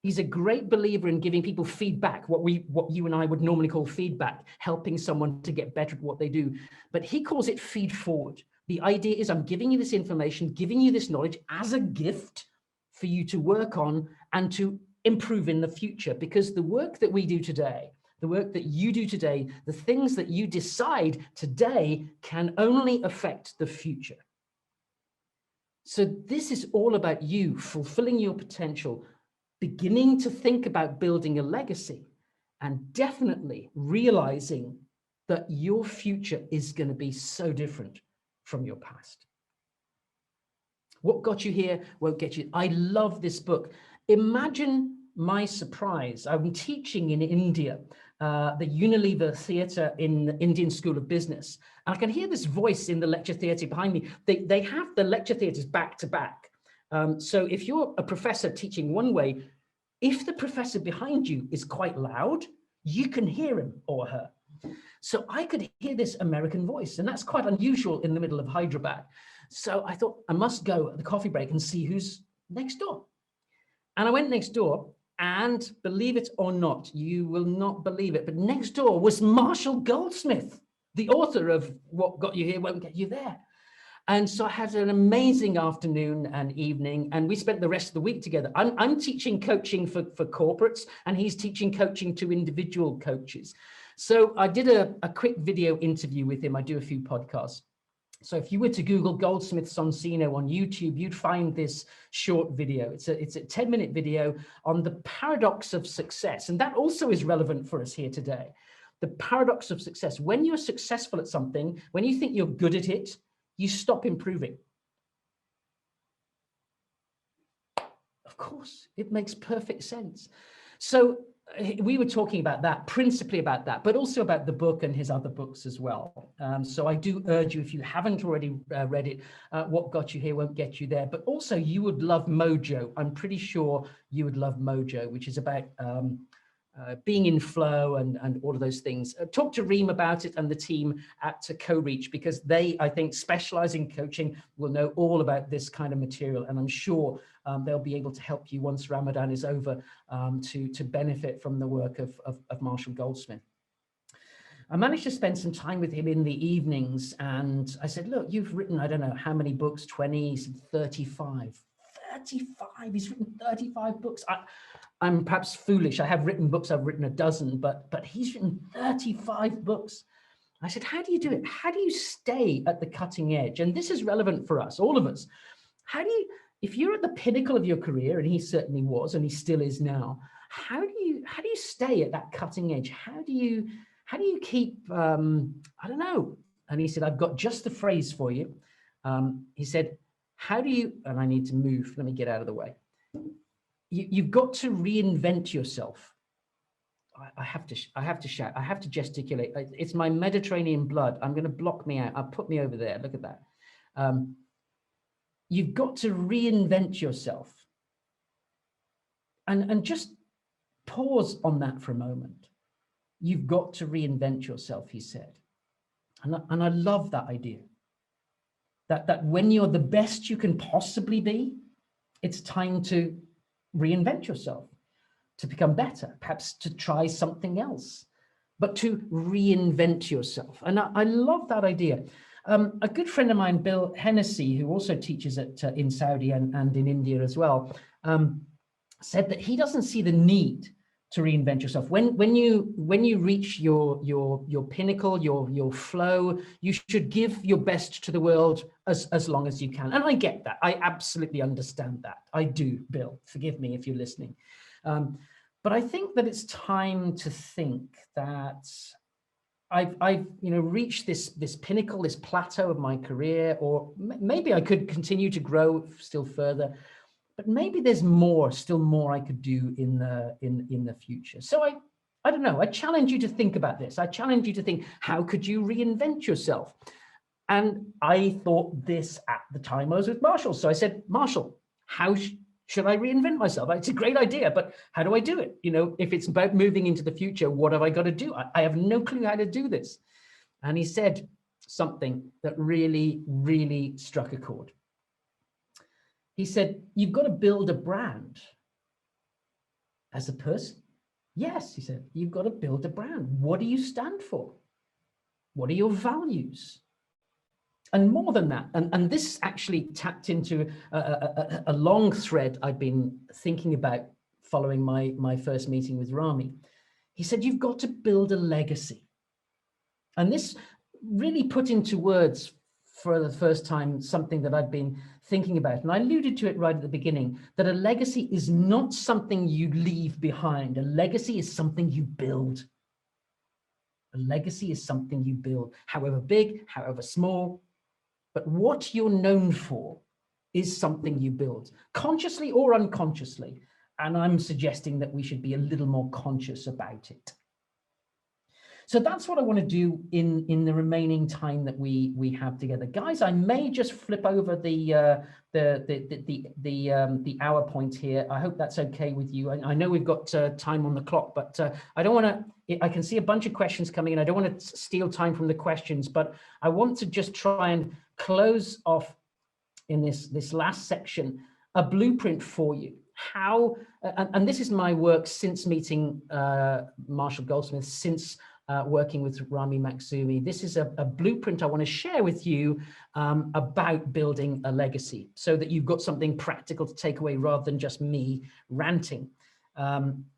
He's a great believer in giving people feedback, what you and I would normally call feedback, helping someone to get better at what they do. But he calls it feed forward. The idea is I'm giving you this information, giving you this knowledge as a gift for you to work on and to improve in the future. Because the work that we do today, the work that you do today, the things that you decide today can only affect the future. So this is all about you fulfilling your potential, beginning to think about building a legacy, and definitely realizing that your future is going to be so different from your past. What got you here won't get you. I love this book. Imagine my surprise. I'm teaching in India, the Unilever Theatre in the Indian School of Business. And I can hear this voice in the lecture theatre behind me. They have the lecture theatres back to back. So if you're a professor teaching one way, if the professor behind you is quite loud, you can hear him or her. So I could hear this American voice, and that's quite unusual in the middle of Hyderabad. So I thought I must go at the coffee break and see who's next door. And I went next door, and believe it or not, you will not believe it, but next door was Marshall Goldsmith, the author of What Got You Here Won't Get You There. And so I had an amazing afternoon and evening, and we spent the rest of the week together. I'm teaching coaching for corporates, and he's teaching coaching to individual coaches. So I did a quick video interview with him. I do a few podcasts. So if you were to Google Goldsmith Sonsino on YouTube, you'd find this short video. It's a 10-minute video on the paradox of success. And that also is relevant for us here today. The paradox of success. When you're successful at something, when you think you're good at it, you stop improving. Of course, it makes perfect sense. So we were talking about that, principally about that, but also about the book and his other books as well. So I do urge you, if you haven't already read it, What Got You Here Won't Get You There, but also you would love Mojo. I'm pretty sure you would love Mojo, which is about being in flow and all of those things. Talk to Reem about it and the team at Coreach, because they, I think, specialize in coaching, will know all about this kind of material. And I'm sure they'll be able to help you once Ramadan is over to benefit from the work of Marshall Goldsmith. I managed to spend some time with him in the evenings, and I said, look, you've written, I don't know how many books, 20, 35. 35. He's written 35 books. I'm perhaps foolish. I have written books. I've written a dozen, but he's written 35 books. I said, how do you do it? How do you stay at the cutting edge? And this is relevant for us, all of us. How do you, if you're at the pinnacle of your career, and he certainly was, and he still is now, how do you stay at that cutting edge? How do you keep, I don't know. And he said, I've got just the phrase for you. He said, how do you, and I need to move, let me get out of the way. You've got to reinvent yourself. I have to shout, I have to gesticulate. It's my Mediterranean blood. I'm going to block me out. I'll put me over there. Look at that. You've got to reinvent yourself. And just pause on that for a moment. You've got to reinvent yourself, he said. And I love that idea. That when you're the best you can possibly be, it's time to reinvent yourself, to become better, perhaps to try something else, but to reinvent yourself. And I love that idea. A good friend of mine, Bill Hennessy, who also teaches in Saudi and in India as well, said that he doesn't see the need to reinvent yourself. When you reach your pinnacle, your flow, you should give your best to the world as long as you can. And I get that. I absolutely understand that. I do, Bill. Forgive me if you're listening. But I think that it's time to think that I've reached this pinnacle, this plateau of my career, or maybe I could continue to grow still further. But maybe there's still more I could do in the future. So I don't know. I challenge you to think about this. I challenge you to think, how could you reinvent yourself? And I thought this at the time I was with Marshall. So I said, Marshall, how should I reinvent myself? It's a great idea, but how do I do it? If it's about moving into the future, what have I got to do? I have no clue how to do this. And he said something that really, really struck a chord. He said, you've got to build a brand as a person. Yes, he said, you've got to build a brand. What do you stand for? What are your values? And more than that, and this actually tapped into a long thread I've been thinking about following my first meeting with Rami. He said, you've got to build a legacy. And this really put into words for the first time something that I'd been thinking about. And I alluded to it right at the beginning, that a legacy is not something you leave behind. A legacy is something you build. A legacy is something you build, however big, however small. But what you're known for is something you build, consciously or unconsciously. And I'm suggesting that we should be a little more conscious about it. So that's what I want to do in the remaining time that we have together, guys. I may just flip over the hour point here. I hope that's okay with you. I know we've got time on the clock, but I don't want to. I can see a bunch of questions coming in. I don't want to steal time from the questions, but I want to just try and close off in this last section a blueprint for you. How and this is my work since meeting Marshall Goldsmith, since working with Rami Makhzoumi. This is a blueprint I want to share with you about building a legacy, so that you've got something practical to take away rather than just me ranting.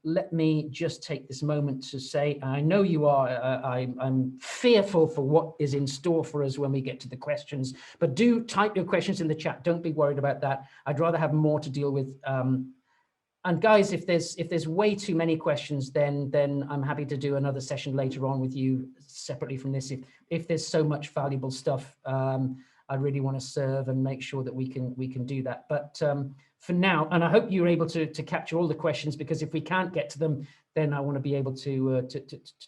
Let me just take this moment to say, I know you are, I'm fearful for what is in store for us when we get to the questions, but do type your questions in the chat. Don't be worried about that. I'd rather have more to deal with. And guys, if there's way too many questions, then I'm happy to do another session later on with you separately from this. If there's so much valuable stuff, I really want to serve and make sure that we can do that. But for now, and I hope you're able to capture all the questions, because if we can't get to them, then I want to be able to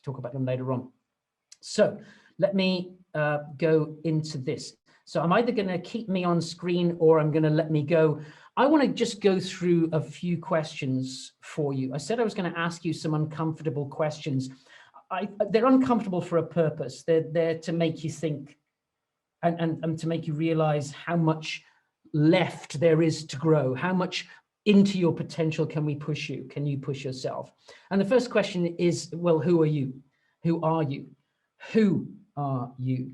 talk about them later on. So let me go into this. So I'm either going to keep me on screen or I'm going to let me go. I want to just go through a few questions for you. I said I was going to ask you some uncomfortable questions. They're uncomfortable for a purpose. They're there to make you think and to make you realize how much left there is to grow, how much into your potential can we push you? Can you push yourself? And the first question is, well, who are you? Who are you? Who are you?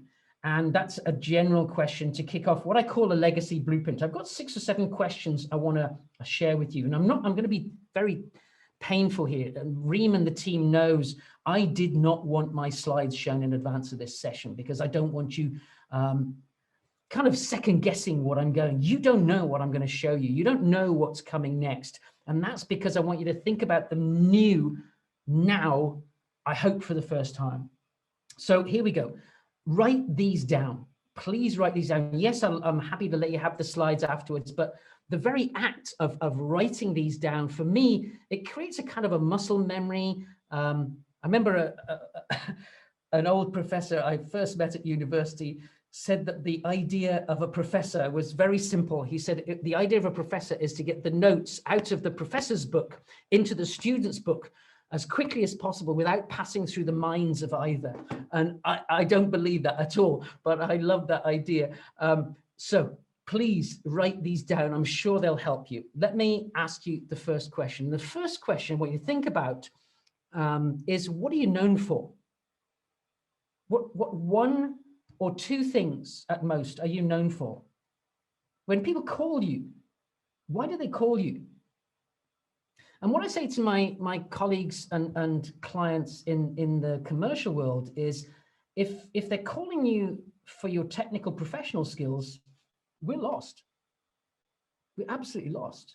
And that's a general question to kick off what I call a legacy blueprint. I've got 6 or 7 questions I want to share with you. And I'm going to be very painful here. And Reem and the team knows I did not want my slides shown in advance of this session, because I don't want you kind of second guessing what I'm going. You don't know what I'm going to show you. You don't know what's coming next. And that's because I want you to think about the new now, I hope for the first time. So here we go. Write these down. Please write these down. Yes, I'm happy to let you have the slides afterwards, but the very act of writing these down, for me, it creates a kind of a muscle memory. I remember an old professor I first met at university said that the idea of a professor was very simple. He said the idea of a professor is to get the notes out of the professor's book into the student's book as quickly as possible without passing through the minds of either. And I don't believe that at all, but I love that idea. So please write these down. I'm sure they'll help you. Let me ask you the first question. The first question, what you think about is, what are you known for? What 1 or 2 things at most are you known for? When people call you, why do they call you? And what I say to my colleagues and clients in the commercial world is, if they're calling you for your technical professional skills, we're lost. We're absolutely lost,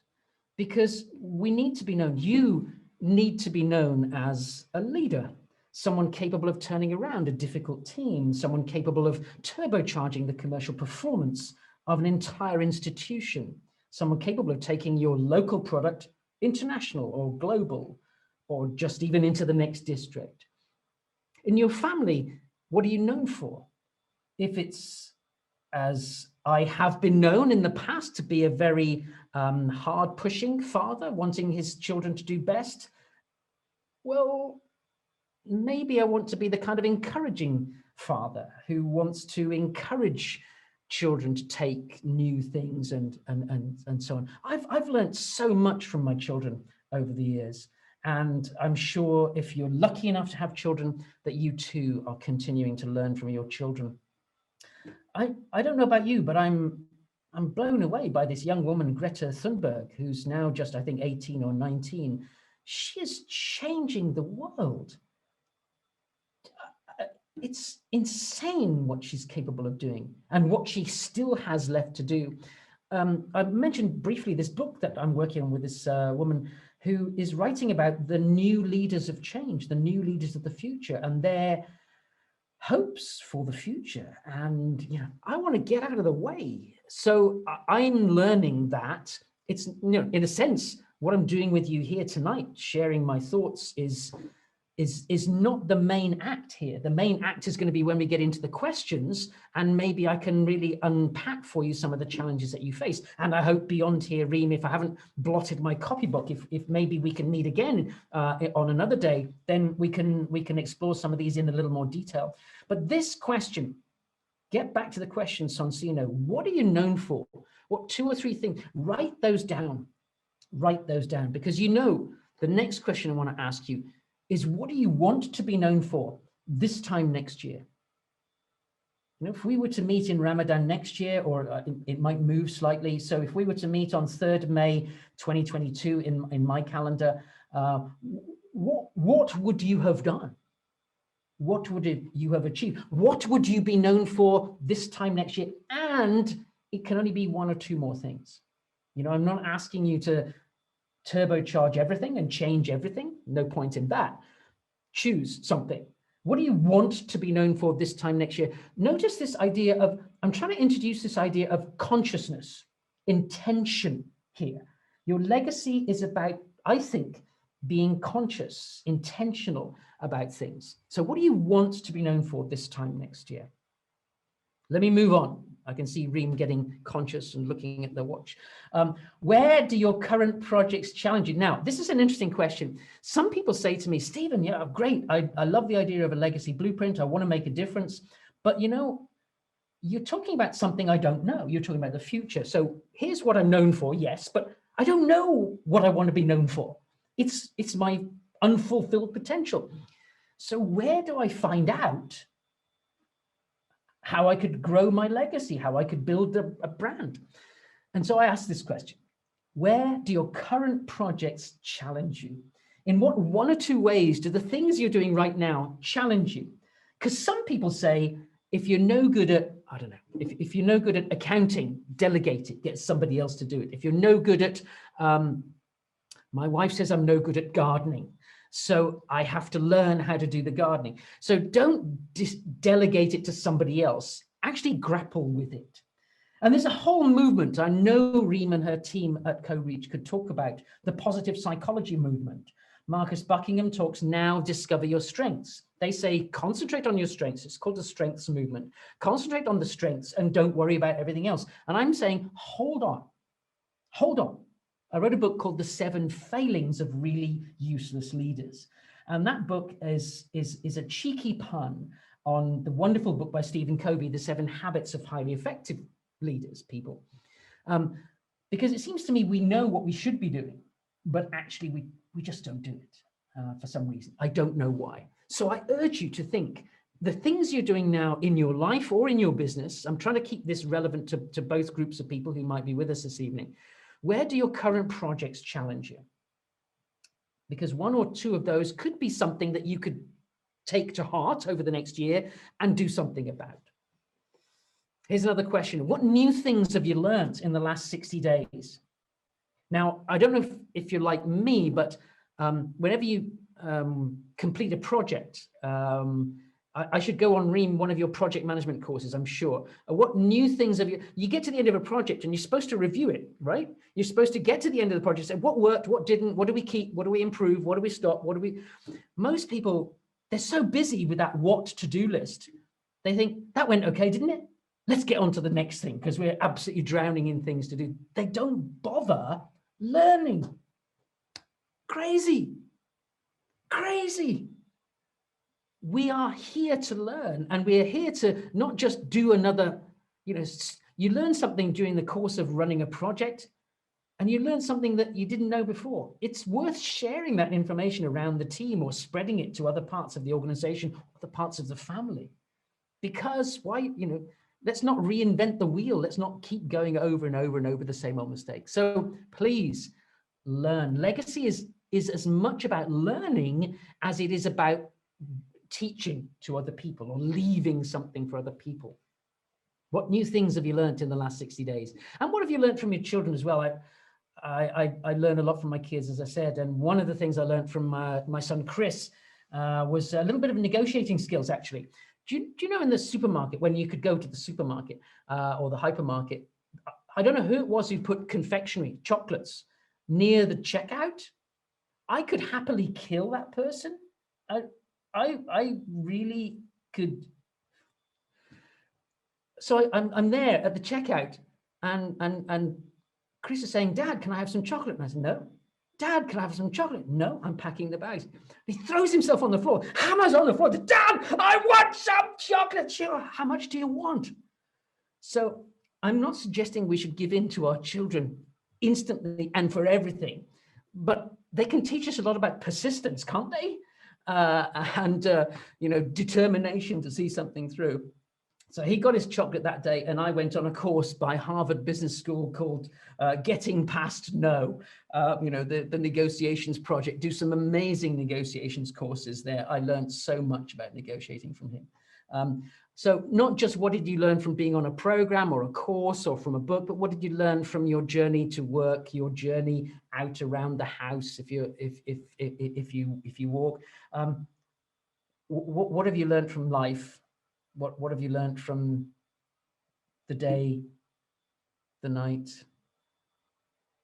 because we need to be known. You need to be known as a leader, someone capable of turning around a difficult team, someone capable of turbocharging the commercial performance of an entire institution, someone capable of taking your local product international or global, or just even into the next district. In your family, what are you known for? If it's, as I have been known in the past, to be a very hard-pushing father, wanting his children to do best, well, maybe I want to be the kind of encouraging father who wants to encourage children to take new things and so on. I've learned so much from my children over the years, and I'm sure if you're lucky enough to have children, that you too are continuing to learn from your children. I don't know about you, but I'm blown away by this young woman, Greta Thunberg, who's now just, I think, 18 or 19. She is changing the world. It's insane what she's capable of doing and what she still has left to do. I mentioned briefly this book that I'm working on with this woman who is writing about the new leaders of change, the new leaders of the future, and their hopes for the future. And I want to get out of the way. So I'm learning that it's, in a sense, what I'm doing with you here tonight, sharing my thoughts, is not the main act here. The main act is going to be when we get into the questions, and maybe I can really unpack for you some of the challenges that you face. And I hope beyond here, Reem, if I haven't blotted my copybook, if maybe we can meet again on another day, then we can explore some of these in a little more detail. But this question, get back to the question, Sonsino, what are you known for? What 2 or 3 things? Write those down. Write those down, because the next question I want to ask you is, what do you want to be known for this time next year? If we were to meet in Ramadan next year, or it might move slightly. So if we were to meet on 3rd May 2022 in my calendar, what would you have done? What would you have achieved? What would you be known for this time next year? And it can only be 1 or 2 more things. I'm not asking you to turbocharge everything and change everything. No point in that. Choose something. What do you want to be known for this time next year? Notice this idea of, I'm trying to introduce this idea of consciousness, intention here. Your legacy is about, I think, being conscious, intentional about things. So what do you want to be known for this time next year? Let me move on. I can see Reem getting conscious and looking at the watch. Where do your current projects challenge you? Now, this is an interesting question. Some people say to me, Steven, yeah, great. I love the idea of a legacy blueprint. I want to make a difference. But you're talking about something I don't know. You're talking about the future. So here's what I'm known for, yes, but I don't know what I want to be known for. It's my unfulfilled potential. So where do I find out how I could grow my legacy, how I could build a brand. And so I asked this question: where do your current projects challenge you? In what one or two ways do the things you're doing right now challenge you? Because some people say, if you're no good at, I don't know, if you're no good at accounting, delegate it, get somebody else to do it. If you're no good at, my wife says I'm no good at gardening, so I have to learn how to do the gardening. So don't delegate it to somebody else, actually grapple with it. And there's a whole movement. I know Reem and her team at Coreach could talk about the positive psychology movement. Marcus Buckingham talks now, discover your strengths. They say, concentrate on your strengths. It's called the strengths movement. Concentrate on the strengths and don't worry about everything else. And I'm saying, hold on, hold on. I wrote a book called The 7 Failings of Really Useless Leaders. And that book is a cheeky pun on the wonderful book by Stephen Covey, The 7 Habits of Highly Effective Leaders, people. Because it seems to me we know what we should be doing, but actually we just don't do it for some reason. I don't know why. So I urge you to think the things you're doing now in your life or in your business. I'm trying to keep this relevant to both groups of people who might be with us this evening. Where do your current projects challenge you? Because one or two of those could be something that you could take to heart over the next year and do something about. Here's another question. What new things have you learned in the last 60 days? Now, I don't know if you're like me, but whenever you complete a project, I should go on, Reem, one of your project management courses, I'm sure. What new things have you get to the end of a project and you're supposed to review it, right? You're supposed to get to the end of the project and say, what worked, what didn't, what do we keep, what do we improve, what do we stop, most people, they're so busy with that what to-do list. They think, that went okay, didn't it? Let's get on to the next thing because we're absolutely drowning in things to do. They don't bother learning. Crazy. We are here to learn, and we're here to not just do another, you learn something during the course of running a project and you learn something that you didn't know before. It's worth sharing that information around the team or spreading it to other parts of the organization, other parts of the family. Because let's not reinvent the wheel. Let's not keep going over and over and over the same old mistakes. So please learn. Legacy is as much about learning as it is about teaching to other people or leaving something for other people. What new things have you learned in the last 60 days? And what have you learned from your children as well? I learn a lot from my kids, as I said. And one of the things I learned from my son, Chris, was a little bit of negotiating skills, actually. Do you know in the supermarket, when you could go to the supermarket or the hypermarket, I don't know who it was who put confectionery, chocolates, near the checkout. I could happily kill that person. I really could. So I'm there at the checkout and Chris is saying, Dad, can I have some chocolate? And I said, no. Dad, can I have some chocolate? No, I'm packing the bags. He throws himself on the floor, hammers on the floor. Dad, I want some chocolate. Sure, how much do you want? So I'm not suggesting we should give in to our children instantly and for everything, but they can teach us a lot about persistence, can't they? And determination to see something through. So he got his chocolate that day, and I went on a course by Harvard Business School called Getting Past No, the negotiations project. Do some amazing negotiations courses there. I learned so much about negotiating from him. So not just what did you learn from being on a program or a course or from a book, but what did you learn from your journey to work, your journey out around the house if you walk? What have you learned from life? What have you learned from the day, the night?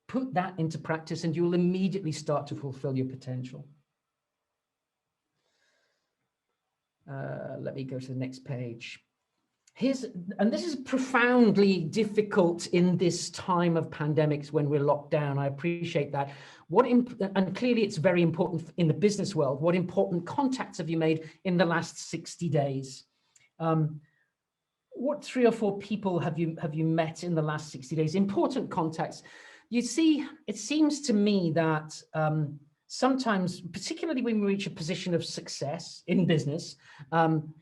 Put that into practice and you'll immediately start to fulfill your potential. Let me go to the next page. And this is profoundly difficult in this time of pandemics when we're locked down. I appreciate that. And clearly it's very important in the business world. What important contacts have you made in the last 60 days? What 3 or 4 people have you met in the last 60 days? Important contacts. You see, it seems to me that sometimes, particularly when we reach a position of success in business, and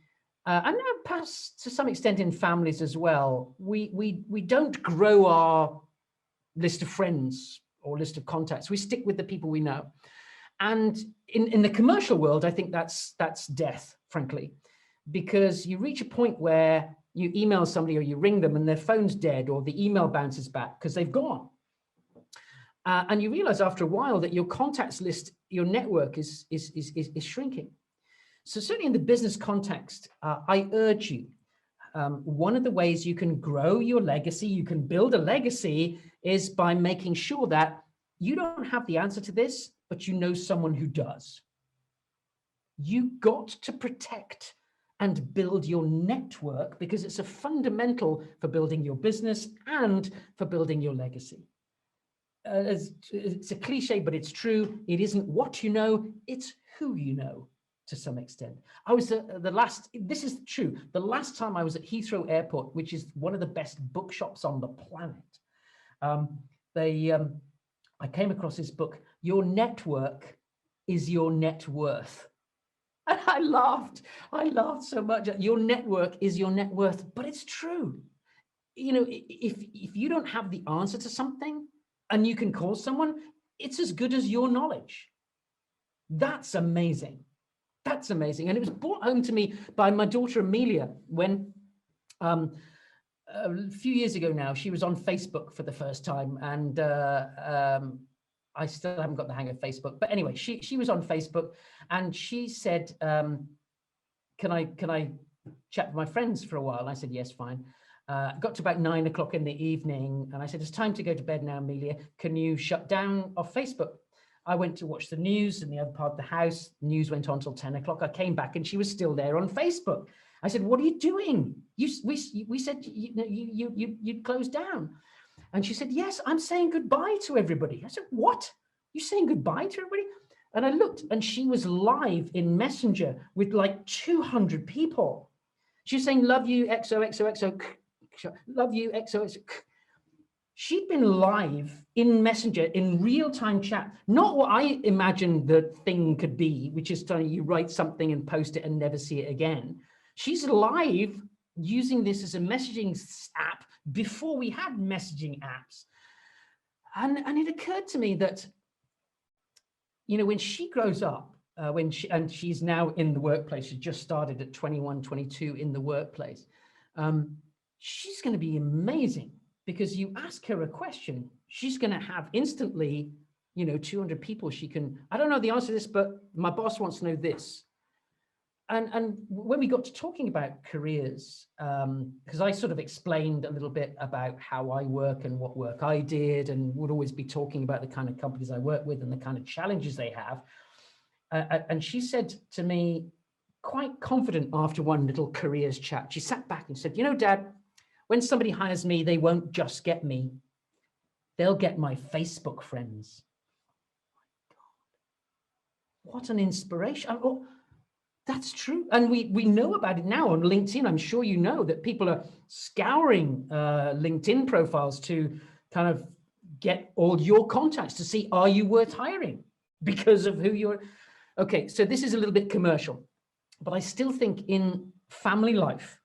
as to some extent in families as well, we don't grow our list of friends or list of contacts. We stick with the people we know. And in the commercial world, I think that's death, frankly, because you reach a point where you email somebody or you ring them and their phone's dead or the email bounces back because they've gone. And you realize after a while that your contacts list, your network is shrinking. So certainly in the business context, I urge you, one of the ways you can grow your legacy, you can build a legacy, is by making sure that you don't have the answer to this, but you know someone who does. You got to protect and build your network because it's a fundamental for building your business and for building your legacy. It's a cliche, but it's true. It isn't what you know, it's who you know to some extent. I was this is true, the last time I was at Heathrow Airport, which is one of the best bookshops on the planet. I came across this book, Your Network is Your Net Worth. And I laughed so much. Your network is your net worth, but it's true. You know, if you don't have the answer to something and you can call someone, it's as good as your knowledge. That's amazing. That's amazing. And it was brought home to me by my daughter Amelia when a few years ago now, she was on Facebook for the first time, and I still haven't got the hang of Facebook. But anyway, she was on Facebook, and she said, "Can I chat with my friends for a while?" And I said, "Yes, fine." Got to about 9 o'clock in the evening, and I said, "It's time to go to bed now, Amelia. Can you shut down off Facebook?" I went to watch the news in the other part of the house. News went on till 10 o'clock. I came back and she was still there on Facebook. I said, "What are you doing? We said you'd close down." And she said, "Yes, I'm saying goodbye to everybody." I said, "What? You saying goodbye to everybody?" And I looked and she was live in Messenger with like 200 people. She was saying, "Love you, XOXOXO, love you, XOXO." She'd been live in Messenger in real-time chat, not what I imagined the thing could be, which is you write something and post it and never see it again. She's live using this as a messaging app before we had messaging apps. And it occurred to me that, you know, when she grows up, she's now in the workplace, she just started at 21, 22 in the workplace, she's going to be amazing. Because you ask her a question, she's going to have instantly, you know, 200 people she can, "I don't know the answer to this, but my boss wants to know this." And when we got to talking about careers, because I sort of explained a little bit about how I work and what work I did, and would always be talking about the kind of companies I work with and the kind of challenges they have. And she said to me, quite confident after one little careers chat, she sat back and said, "You know, Dad, when somebody hires me, they won't just get me. They'll get my Facebook friends." What an inspiration. Oh, that's true. And we know about it now on LinkedIn. I'm sure you know that people are scouring LinkedIn profiles to kind of get all your contacts to see, are you worth hiring because of who you're. Okay, so this is a little bit commercial, but I still think in family life,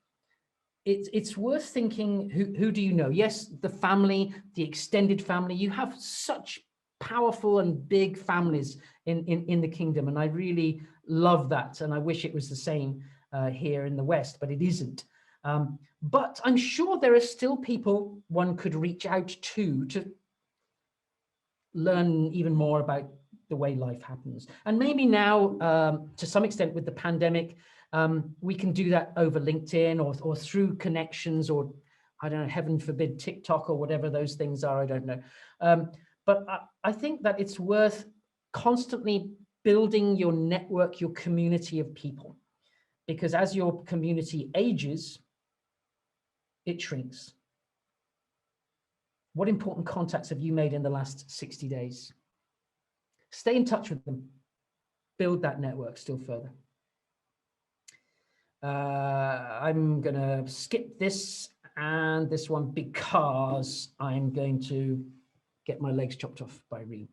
it's worth thinking, who do you know? Yes, the family, the extended family. You have such powerful and big families in the kingdom, and I really love that. And I wish it was the same here in the West, but it isn't. But I'm sure there are still people one could reach out to learn even more about the way life happens. And maybe now, to some extent with the pandemic, we can do that over LinkedIn or through connections, or I don't know, heaven forbid, TikTok or whatever those things are, I don't know. But I think that it's worth constantly building your network, your community of people, because as your community ages, it shrinks. What important contacts have you made in the last 60 days? Stay in touch with them. Build that network still further. I'm going to skip this and this one because I'm going to get my legs chopped off by Reem.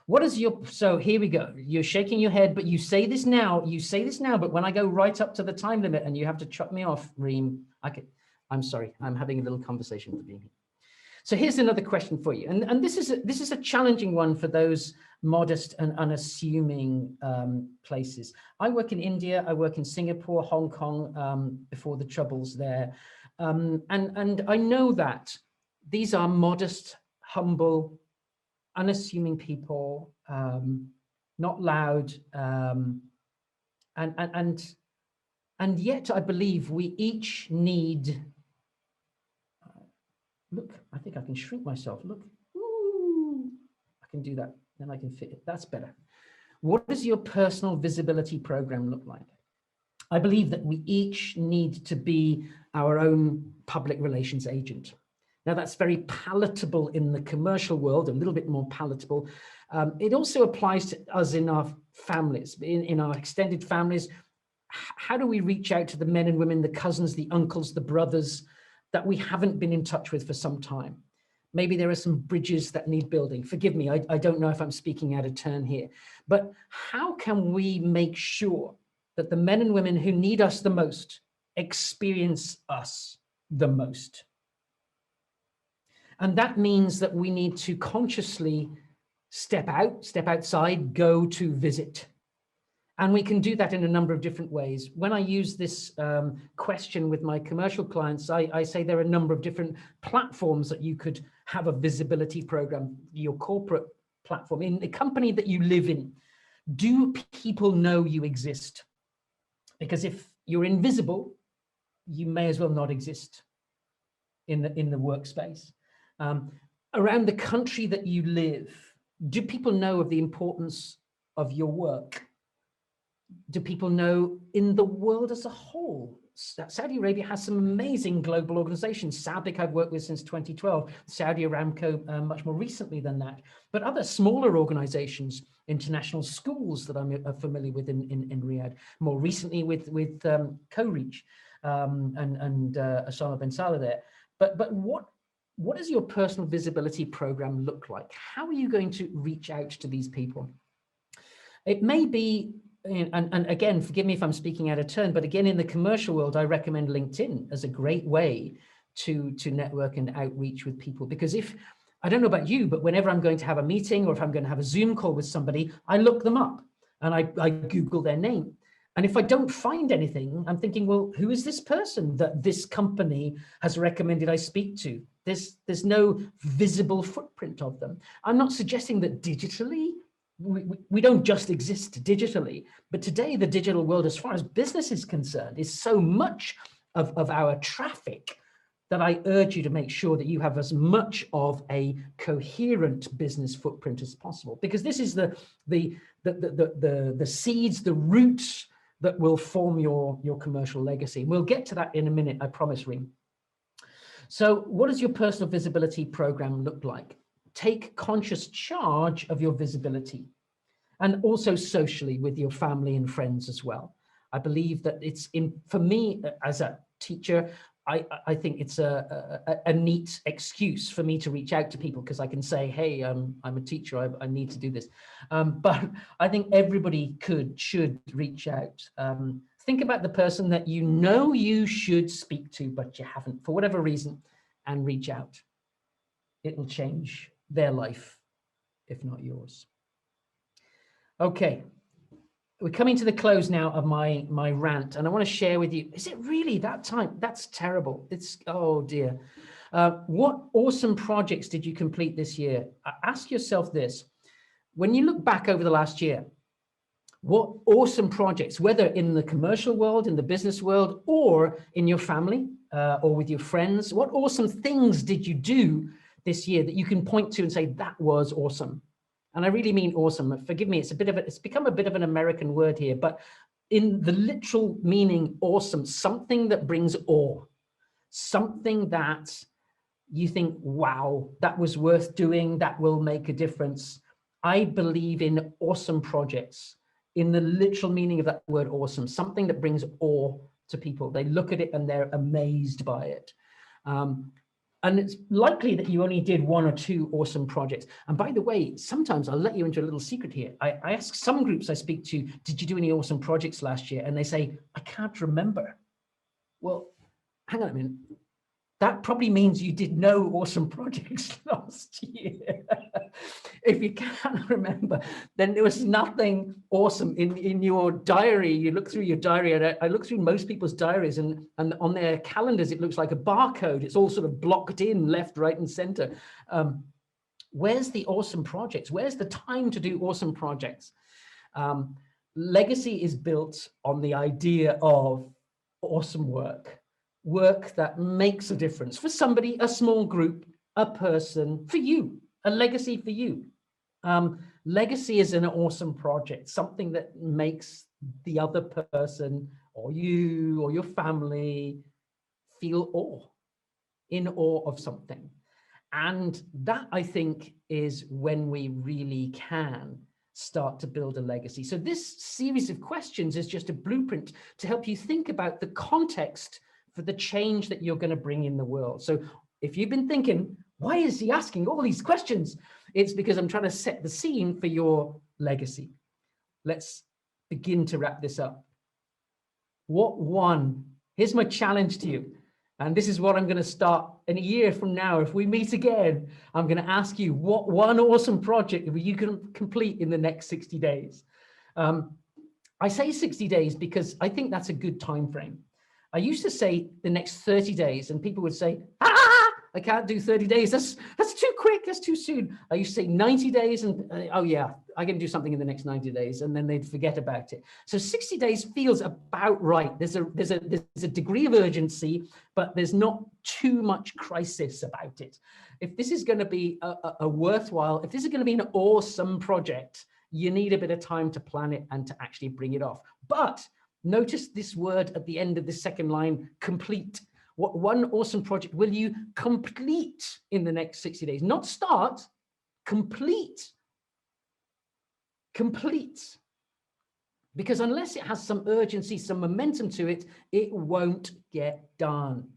What is your, so here we go. You're shaking your head, but you say this now, but when I go right up to the time limit and you have to chuck me off, Reem, I'm sorry, I'm having a little conversation with you. So here's another question for you. And this is a challenging one for those modest and unassuming places. I work in India, I work in Singapore, Hong Kong, before the troubles there. And I know that these are modest, humble, unassuming people, not loud, and yet I believe we each need, look, I think I can shrink myself, look, ooh, I can do that, then I can fit it, that's better. What does your personal visibility program look like? I believe that we each need to be our own public relations agent. Now that's very palatable in the commercial world, a little bit more palatable. It also applies to us in our families, in our extended families. How do we reach out to the men and women, the cousins, the uncles, the brothers that we haven't been in touch with for some time? Maybe there are some bridges that need building. Forgive me, I don't know if I'm speaking out of turn here, but how can we make sure that the men and women who need us the most experience us the most? And that means that we need to consciously step outside, go to visit. And we can do that in a number of different ways. When I use this question with my commercial clients, I say there are a number of different platforms that you could have a visibility program, your corporate platform, in the company that you live in. Do people know you exist? Because if you're invisible, you may as well not exist in the workspace. Around the country that you live, do people know of the importance of your work? Do people know in the world as a whole? Saudi Arabia has some amazing global organizations. SABIC I've worked with since 2012, Saudi Aramco much more recently than that, but other smaller organizations, international schools that I'm familiar with in Riyadh, more recently with Koureach and Osama bin Saleh there. But what does your personal visibility program look like? How are you going to reach out to these people? It may be, and again, forgive me if I'm speaking out of turn, but again, in the commercial world, I recommend LinkedIn as a great way to network and outreach with people. Because if, I don't know about you, but whenever I'm going to have a meeting or if I'm going to have a Zoom call with somebody, I look them up and I Google their name. And if I don't find anything, I'm thinking, well, who is this person that this company has recommended I speak to? There's no visible footprint of them. I'm not suggesting that digitally, we don't just exist digitally, but today the digital world, as far as business is concerned, is so much of our traffic that I urge you to make sure that you have as much of a coherent business footprint as possible, because this is the seeds, the roots that will form your commercial legacy. We'll get to that in a minute, I promise, Reem. So what does your personal visibility program look like? Take conscious charge of your visibility, and also socially with your family and friends as well. I believe that it's for me as a teacher, I think it's a neat excuse for me to reach out to people, because I can say, hey, I'm a teacher, I need to do this. But I think everybody should reach out. Think about the person that you know you should speak to, but you haven't for whatever reason, and reach out. It will change their life, if not yours. Okay. We're coming to the close now of my rant, and I want to share with you, is it really that time? That's terrible. It's, oh dear. What awesome projects did you complete this year? Ask yourself this. When you look back over the last year, what awesome projects, whether in the commercial world, in the business world, or in your family, or with your friends, what awesome things did you do this year that you can point to and say, that was awesome? And I really mean awesome. Forgive me, it's become a bit of an American word here, but in the literal meaning awesome, something that brings awe, something that you think, wow, that was worth doing, that will make a difference. I believe in awesome projects, in the literal meaning of that word awesome, something that brings awe to people. They look at it and they're amazed by it. And it's likely that you only did 1 or 2 awesome projects. And by the way, sometimes I'll let you into a little secret here. I ask some groups I speak to, did you do any awesome projects last year? And they say, I can't remember. Well, hang on a minute. That probably means you did no awesome projects last year. If you can't remember, then there was nothing awesome in your diary. You look through your diary, and I look through most people's diaries, and on their calendars, it looks like a barcode. It's all sort of blocked in left, right, and center. Where's the awesome projects? Where's the time to do awesome projects? Legacy is built on the idea of awesome work that makes a difference for somebody, a small group, a person, for you, a legacy for you. Legacy is an awesome project, something that makes the other person or you or your family feel in awe of something. And that, I think, is when we really can start to build a legacy. So this series of questions is just a blueprint to help you think about the context for the change that you're going to bring in the world. So if you've been thinking, why is he asking all these questions? It's because I'm trying to set the scene for your legacy. Let's begin to wrap this up. Here's my challenge to you. And this is what I'm going to start in a year from now. If we meet again, I'm going to ask you what one awesome project you can complete in the next 60 days. I say 60 days because I think that's a good time frame. I used to say the next 30 days, and people would say, I can't do 30 days. That's too quick. That's too soon. I used to say 90 days and, oh yeah, I can do something in the next 90 days. And then they'd forget about it. So 60 days feels about right. There's a degree of urgency, but there's not too much crisis about it. If this is going to be a worthwhile, if this is going to be an awesome project, you need a bit of time to plan it and to actually bring it off. But notice this word at the end of the second line, complete. What one awesome project will you complete in the next 60 days? Not start, complete. Complete. Because unless it has some urgency, some momentum to it, it won't get done.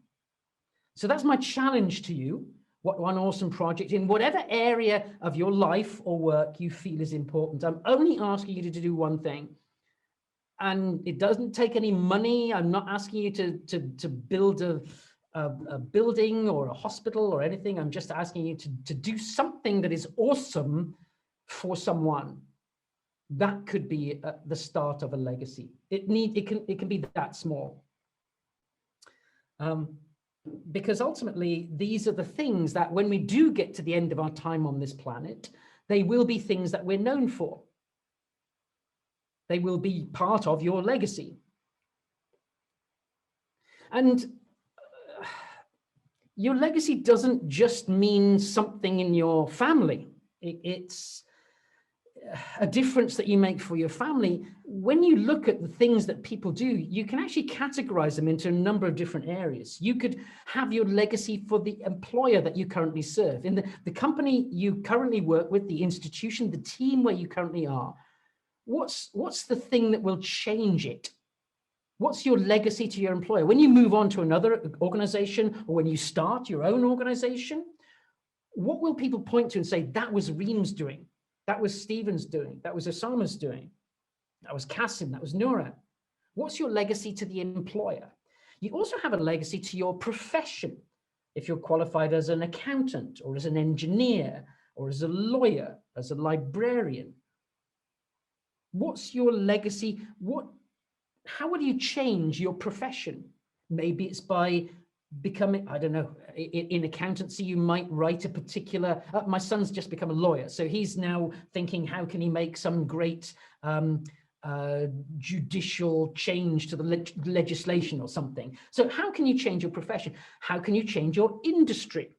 So that's my challenge to you. What one awesome project in whatever area of your life or work you feel is important. I'm only asking you to do one thing. And it doesn't take any money. I'm not asking you to build a building or a hospital or anything. I'm just asking you to do something that is awesome for someone. That could be the start of a legacy. It can be that small. Because ultimately, these are the things that when we do get to the end of our time on this planet, they will be things that we're known for. They will be part of your legacy. And your legacy doesn't just mean something in your family. It's a difference that you make for your family. When you look at the things that people do, you can actually categorize them into a number of different areas. You could have your legacy for the employer that you currently serve. In the company you currently work with, the institution, the team where you currently are, what's the thing that will change it? What's your legacy to your employer? When you move on to another organization or when you start your own organization, what will people point to and say, that was Reem's doing, that was Steven's doing, that was Osama's doing, that was Kasim, that was Noura? What's your legacy to the employer? You also have a legacy to your profession. If you're qualified as an accountant or as an engineer or as a lawyer, as a librarian, what's your legacy? How will you change your profession? Maybe it's by becoming, I don't know, in accountancy, you might write a particular, my son's just become a lawyer. So he's now thinking, how can he make some great judicial change to the legislation or something? So how can you change your profession? How can you change your industry?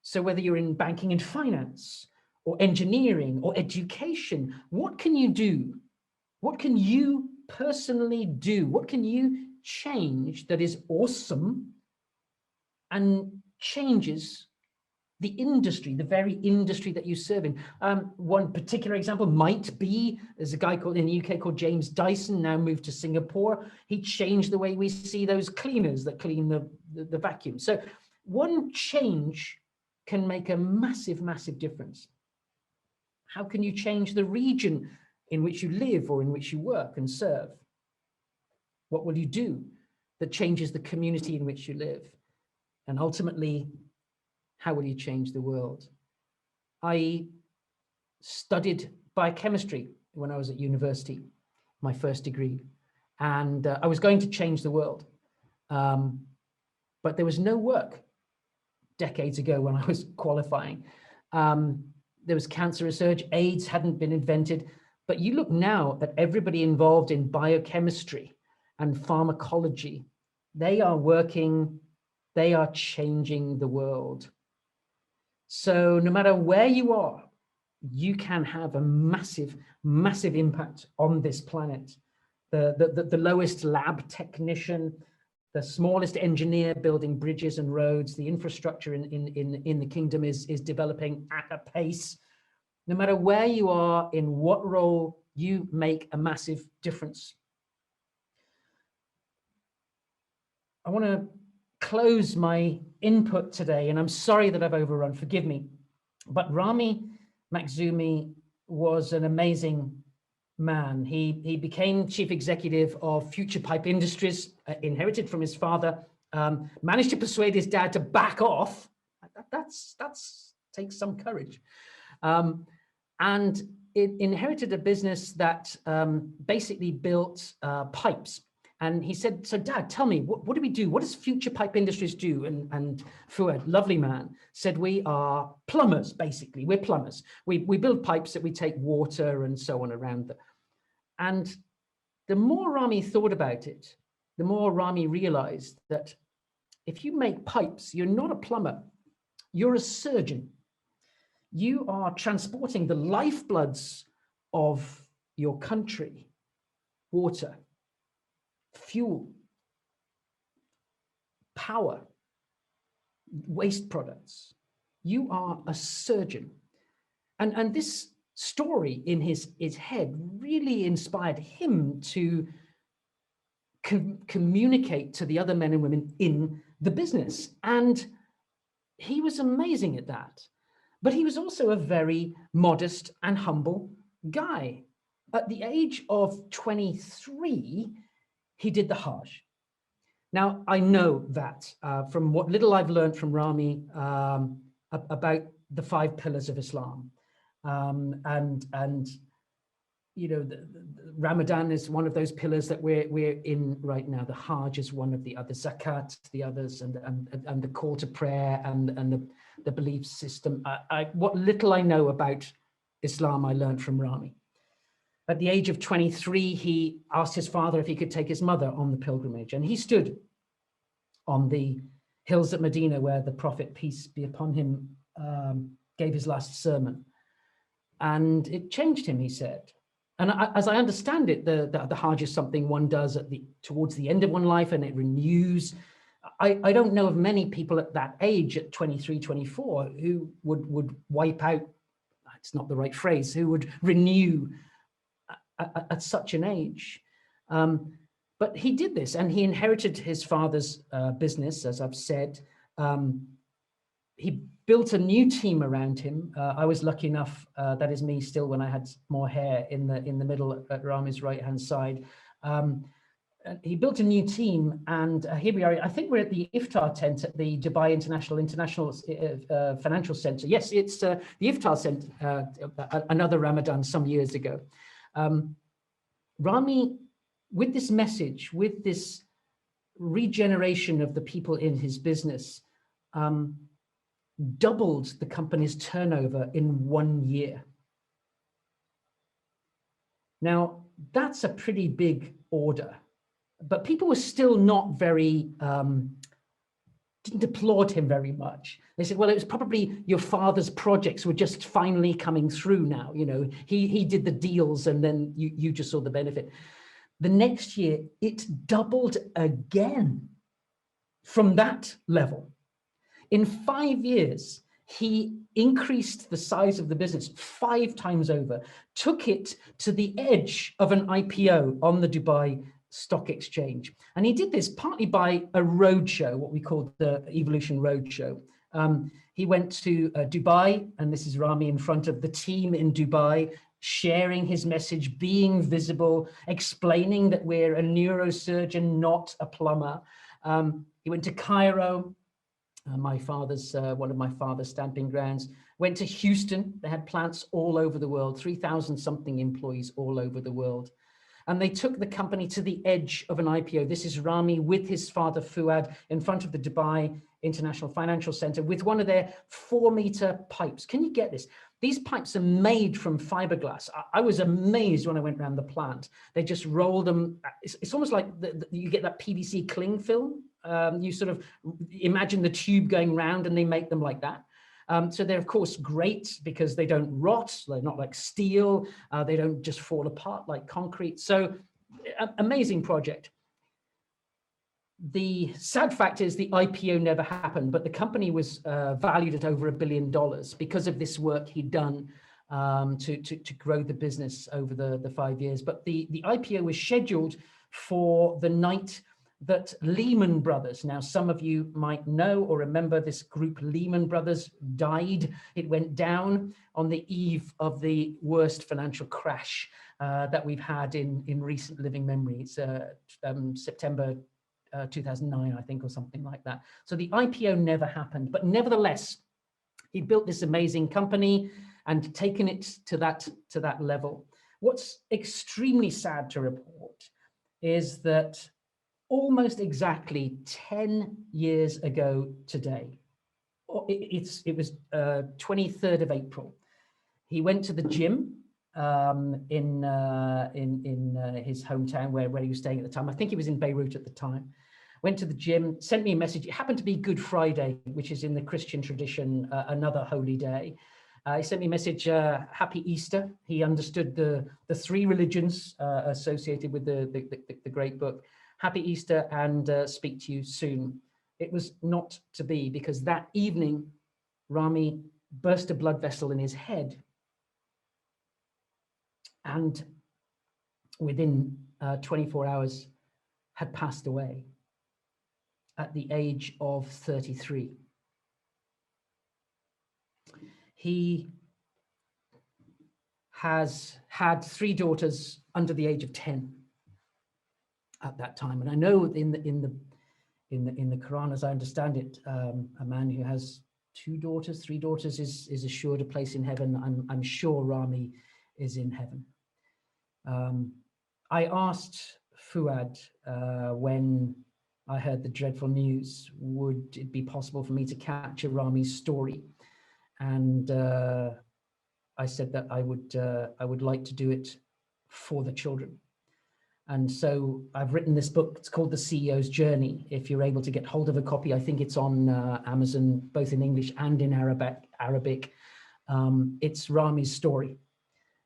So whether you're in banking and finance or engineering or education, what can you do? What can you personally do? What can you change that is awesome and changes the industry, the very industry that you serve in? One particular example might be, there's a guy called in the UK called James Dyson, now moved to Singapore. He changed the way we see those cleaners that clean the vacuum. So one change can make a massive, massive difference. How can you change the region in which you live or in which you work and serve? What will you do that changes the community in which you live? And ultimately, how will you change the world? I studied biochemistry when I was at university, my first degree, and I was going to change the world. But there was no work decades ago when I was qualifying. There was cancer research, AIDS hadn't been invented, but you look now at everybody involved in biochemistry and pharmacology, they are working, they are changing the world. So no matter where you are, you can have a massive, massive impact on this planet. The lowest lab technician, the smallest engineer building bridges and roads, the infrastructure in the kingdom is developing at a pace. No matter where you are, in what role, you make a massive difference. I want to close my input today, and I'm sorry that I've overrun, forgive me, but Rami Makhzoomi was an amazing man. He became chief executive of Future Pipe Industries, inherited from his father, managed to persuade his dad to back off. That's takes some courage. And it inherited a business that basically built pipes. And he said, so Dad, tell me, what do we do? What does Future Pipe Industries do? And Fuad, lovely man, said, we are plumbers, basically. We're plumbers. We build pipes that we take water and so on around them. And the more Rami thought about it, the more Rami realized that if you make pipes, you're not a plumber, you're a surgeon. You are transporting the lifebloods of your country, water, fuel, power, waste products. You are a surgeon. And this story in his head really inspired him to communicate to the other men and women in the business. And he was amazing at that. But he was also a very modest and humble guy. At the age of 23, he did the Hajj. Now, I know that from what little I've learned from Rami about the 5 pillars of Islam. And you know, the Ramadan is one of those pillars that we're in right now. The Hajj is one of the others, Zakat, the others, and the call to prayer and the belief system. What little I know about Islam, I learned from Rami. At the age of 23, he asked his father if he could take his mother on the pilgrimage, and he stood on the hills at Medina where the Prophet, peace be upon him, gave his last sermon. And it changed him, he said. And as I understand it, the Hajj is something one does towards the end of one life, and it renews. I don't know of many people at that age, at 23, 24, who would wipe out, it's not the right phrase, who would renew at such an age. But he did this, and he inherited his father's business, as I've said. He built a new team around him. I was lucky enough, that is me still when I had more hair in the middle at Rami's right-hand side. He built a new team, and here we are. I think we're at the Iftar tent at the Dubai International Financial Center. Yes, it's the Iftar Center, another Ramadan some years ago. Rami, with this message, with this regeneration of the people in his business, doubled the company's turnover in 1 year. Now, that's a pretty big order, but people were still not very, didn't applaud him very much. They said, well, it was probably your father's projects were just finally coming through now. You know, he did the deals and then you just saw the benefit. The next year, it doubled again from that level. In 5 years, he increased the size of the business 5 times over, took it to the edge of an IPO on the Dubai Stock Exchange. And he did this partly by a roadshow, what we call the Evolution Roadshow. He went to Dubai, and this is Rami in front of the team in Dubai, sharing his message, being visible, explaining that we're a neurosurgeon, not a plumber. He went to Cairo, my father's, one of my father's stamping grounds, went to Houston. They had plants all over the world, 3,000 something employees all over the world. And they took the company to the edge of an IPO. This is Rami with his father Fuad in front of the Dubai International Financial Center with one of their 4-meter pipes. Can you get this? These pipes are made from fiberglass. I was amazed when I went around the plant. They just rolled them. It's almost like you get that PVC cling film. You sort of imagine the tube going round and they make them like that. So they're of course great because they don't rot, they're not like steel, they don't just fall apart like concrete. So amazing project. The sad fact is the IPO never happened, but the company was valued at over $1 billion because of this work he'd done to grow the business over the 5 years. But the IPO was scheduled for the night that Lehman Brothers, now some of you might know or remember this group, Lehman Brothers, died. It went down on the eve of the worst financial crash that we've had in recent living memory. It's September 2009, I think, or something like that. So the IPO never happened, but nevertheless, he built this amazing company and taken it to that level. What's extremely sad to report is that almost exactly 10 years ago today, it was 23rd of April, he went to the gym in his hometown where he was staying at the time. I think he was in Beirut at the time. Went to the gym, sent me a message. It happened to be Good Friday, which is in the Christian tradition, another holy day. He sent me a message, Happy Easter. He understood the 3 religions associated with the great book. Happy Easter, and speak to you soon. It was not to be, because that evening, Rami burst a blood vessel in his head. And within 24 hours had passed away at the age of 33. He has had 3 daughters under the age of 10 at that time, and I know in the Quran, as I understand it, a man who has 2 daughters, 3 daughters is assured a place in heaven. I'm sure Rami is in heaven. I asked Fuad when I heard the dreadful news, would it be possible for me to capture Rami's story? And I said that I would like to do it for the children. And so I've written this book. It's called The CEO's Journey. If you're able to get hold of a copy, I think it's on Amazon, both in English and in Arabic. It's Rami's story.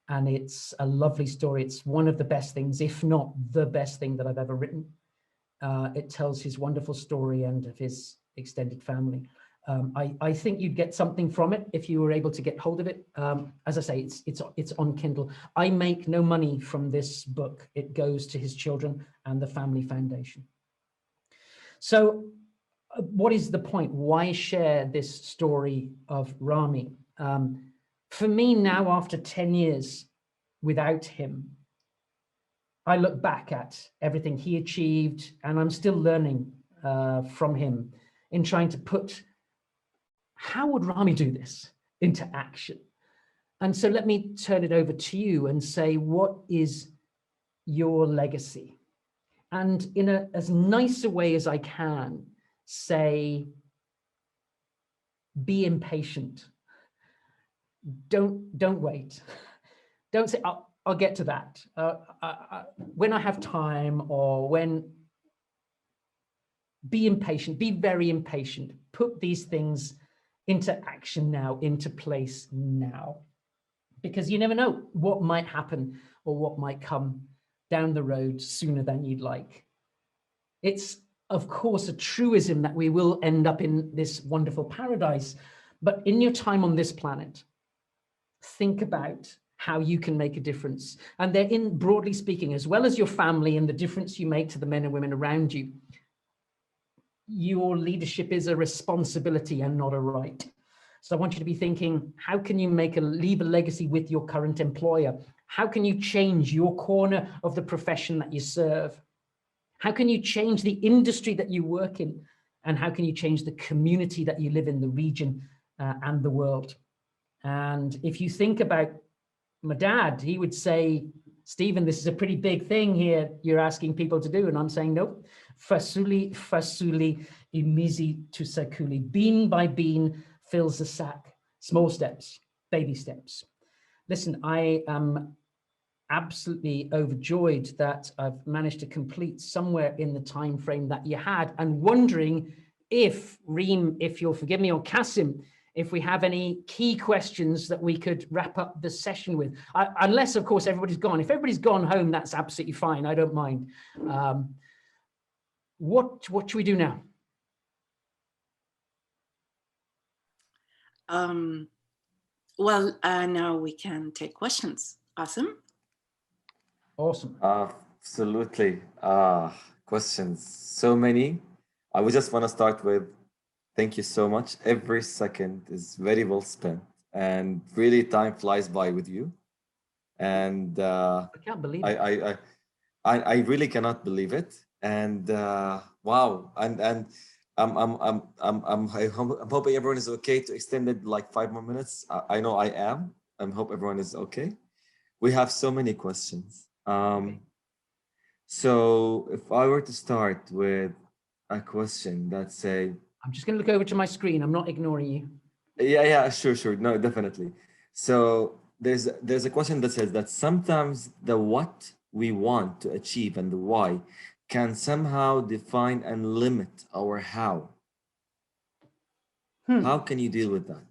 And it's a lovely story. It's one of the best things, if not the best thing that I've ever written. It tells his wonderful story and of his extended family. I think you'd get something from it if you were able to get hold of it. As I say, it's on Kindle. I make no money from this book. It goes to his children and the family foundation. So what is the point? Why share this story of Rami? For me now, after 10 years without him, I look back at everything he achieved, and I'm still learning from him in trying to put, how would Rami do this into action? And so let me turn it over to you and say, what is your legacy? And in as nice a way as I can, say, be impatient. Don't wait. Don't say, I'll get to that when I have time, or when. Be impatient, be very impatient. Put these things into action now, into place now, because you never know what might happen or what might come down the road sooner than you'd like. It's, of course, a truism that we will end up in this wonderful paradise, but in your time on this planet, think about how you can make a difference. And they're in, broadly speaking, as well as your family and the difference you make to the men and women around you, your leadership is a responsibility and not a right. So I want you to be thinking, how can you leave a legacy with your current employer? How can you change your corner of the profession that you serve? How can you change the industry that you work in? And how can you change the community that you live in, the region and the world? And if you think about my dad, he would say, Stephen, this is a pretty big thing here you're asking people to do. And I'm saying, no, fasuli, imizi to sakuli. Bean by bean fills the sack. Small steps, baby steps. Listen, I am absolutely overjoyed that I've managed to complete somewhere in the time frame that you had, and wondering if, Reem, if you'll forgive me, or Kasim, if we have any key questions that we could wrap up the session with. Unless, of course, everybody's gone. If everybody's gone home, that's absolutely fine. I don't mind. What should we do now? Well, now we can take questions. Awesome. Awesome. Absolutely. Questions, so many. I would just want to start with, thank you so much. Every second is very well spent, and really time flies by with you. And I can't believe it. I really cannot believe it. And wow. And I'm hoping everyone is okay to extend it like 5 more minutes. I know I am. I hope everyone is okay. We have so many questions. Okay. So if I were to start with a question that say, I'm just going to look over to my screen. I'm not ignoring you. yeah, sure. No, definitely. So there's a question that says that sometimes the what we want to achieve and the why can somehow define and limit our how. How can you deal with that?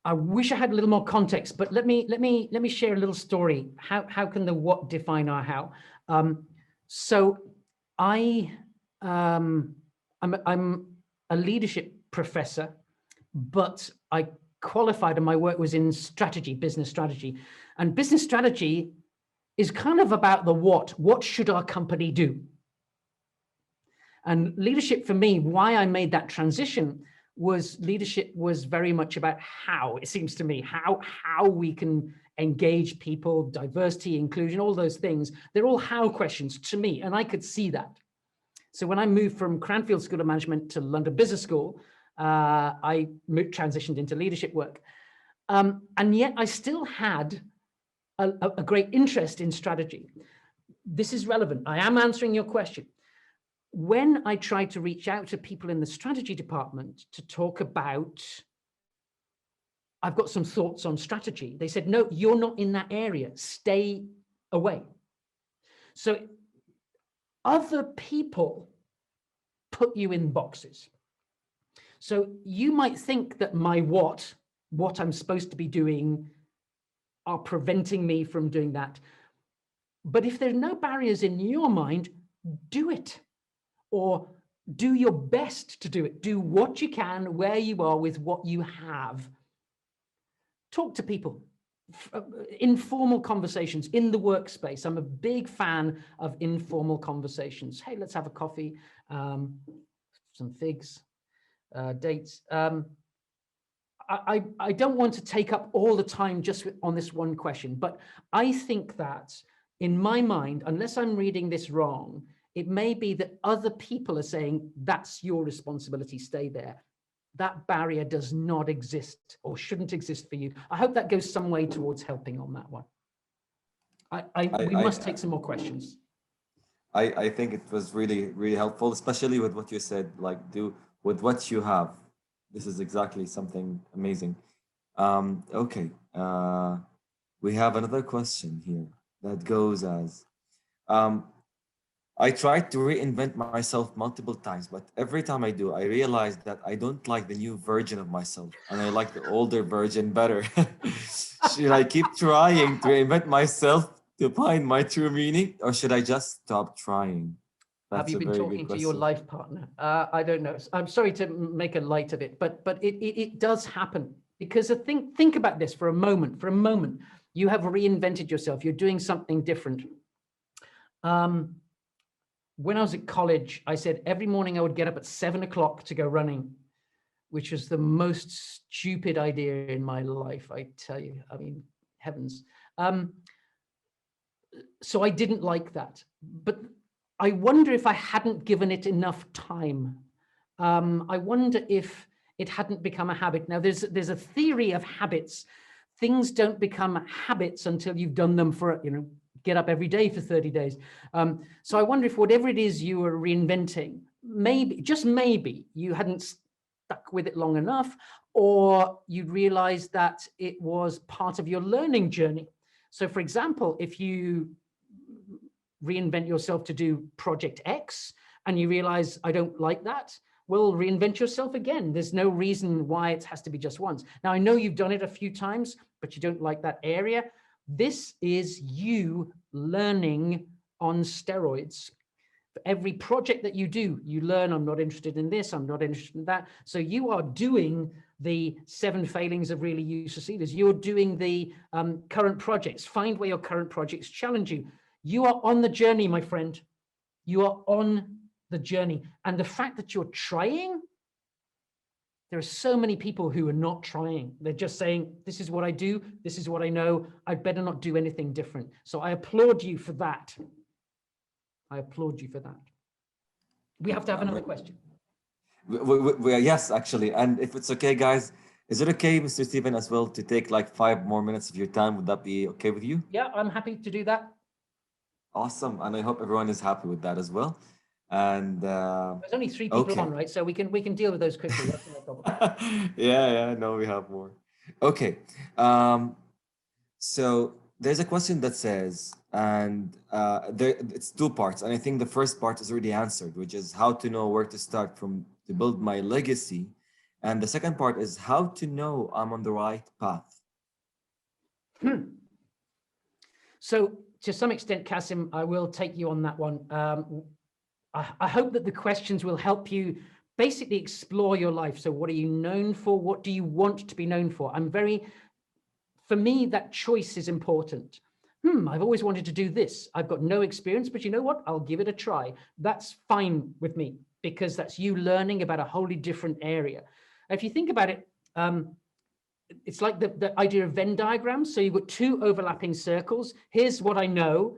I wish I had a little more context, but let me share a little story. How can the what define our how? So I'm a leadership professor, but I qualified and my work was in strategy, business strategy. And business strategy is kind of about the what. What should our company do? And leadership for me, why I made that transition was leadership was very much about how, it seems to me, how we can engage people, diversity, inclusion, all those things. They're all how questions to me, and I could see that. So when I moved from Cranfield School of Management to London Business School, I transitioned into leadership work. And yet I still had a great interest in strategy. This is relevant. I am answering your question. When I tried to reach out to people in the strategy department to talk about, I've got some thoughts on strategy, they said, no, you're not in that area, stay away. So other people put you in boxes. So you might think that my what I'm supposed to be doing are preventing me from doing that. But if there's no barriers in your mind, do it. Or do your best to do it. Do what you can, where you are, with what you have. Talk to people. Informal conversations in the workspace. I'm a big fan of informal conversations. Hey, let's have a coffee, some figs, dates. I don't want to take up all the time just on this one question, but I think that in my mind, unless I'm reading this wrong, it may be that other people are saying, that's your responsibility, stay there. That barrier does not exist or shouldn't exist for you. I hope that goes some way towards helping on that one. We must take some more questions. I think it was really, really helpful, especially with what you said, like do with what you have. This is exactly something amazing. Okay, we have another question here that goes as, I tried to reinvent myself multiple times, but every time I do, I realize that I don't like the new version of myself and I like the older version better. Should I keep trying to reinvent myself to find my true meaning, or should I just stop trying? Have you been talking to your life partner? I don't know. I'm sorry to make a light of it, but it does happen. Because think about this for a moment. For a moment, you have reinvented yourself. You're doing something different. When I was at college, I said every morning I would get up at 7 o'clock to go running, which was the most stupid idea in my life, I tell you. I mean, heavens. So I didn't like that. But I wonder if I hadn't given it enough time. I wonder if it hadn't become a habit. Now, there's a theory of habits. Things don't become habits until you've done them for, get up every day for 30 days. So I wonder if whatever it is you were reinventing, maybe, just maybe, you hadn't stuck with it long enough, or you'd realized that it was part of your learning journey. So for example, if you reinvent yourself to do project X and you realize, I don't like that, well, reinvent yourself again. There's no reason why it has to be just once. Now, I know you've done it a few times, but you don't like that area. This is you learning on steroids. For every project that you do, you learn, I'm not interested in this, I'm not interested in that. So you are doing the 7 failings of really useless leaders. You're doing the current projects. Find where your current projects challenge you. You are on the journey, my friend. You are on the journey. And the fact that you're trying, there are so many people who are not trying. They're just saying, this is what I do. This is what I know. I better not do anything different. So I applaud you for that. I applaud you for that. We have to have another question. Yes, actually. And if it's okay, guys, is it okay, Mr. Steven, as well, to take like 5 more minutes of your time? Would that be okay with you? Yeah, I'm happy to do that. Awesome. And I hope everyone is happy with that as well. And there's only 3 people on, right? So we can deal with those quickly. That's no problem. yeah, no, we have more. Okay. So there's a question that says, and it's 2 parts. And I think the first part is already answered, which is how to know where to start from to build my legacy. And the second part is how to know I'm on the right path. So to some extent, Kasim, I will take you on that one. I hope that the questions will help you basically explore your life. So what are you known for? What do you want to be known for? For me, that choice is important. I've always wanted to do this. I've got no experience, but you know what? I'll give it a try. That's fine with me because that's you learning about a wholly different area. If you think about it, it's like the idea of Venn diagrams. So you've got 2 overlapping circles. Here's what I know.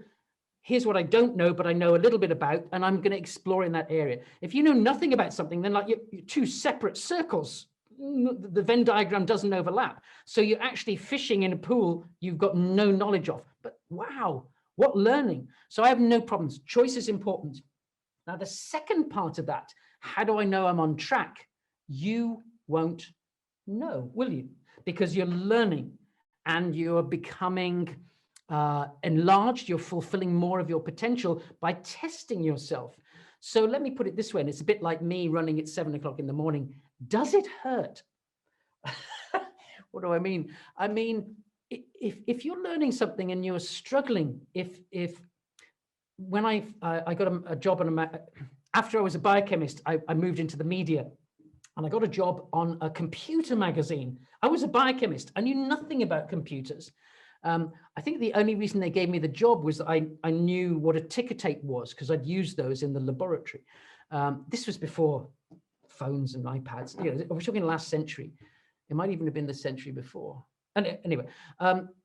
Here's what I don't know, but I know a little bit about, and I'm going to explore in that area. If you know nothing about something, then like you're 2 separate circles. The Venn diagram doesn't overlap. So you're actually fishing in a pool you've got no knowledge of. But wow, what learning. So I have no problems. Choice is important. Now, the second part of that, how do I know I'm on track? You won't know, will you? Because you're learning and you're becoming enlarged, you're fulfilling more of your potential by testing yourself. So let me put it this way, and it's a bit like me running at 7 o'clock in the morning. Does it hurt? What do I mean? I mean, if you're learning something and you're struggling, when I got a job after I was a biochemist, I moved into the media and I got a job on a computer magazine. I was a biochemist. I knew nothing about computers. I think the only reason they gave me the job was that I knew what a ticker tape was because I'd used those in the laboratory. This was before phones and iPads. We're talking last century. It might even have been the century before. And anyway,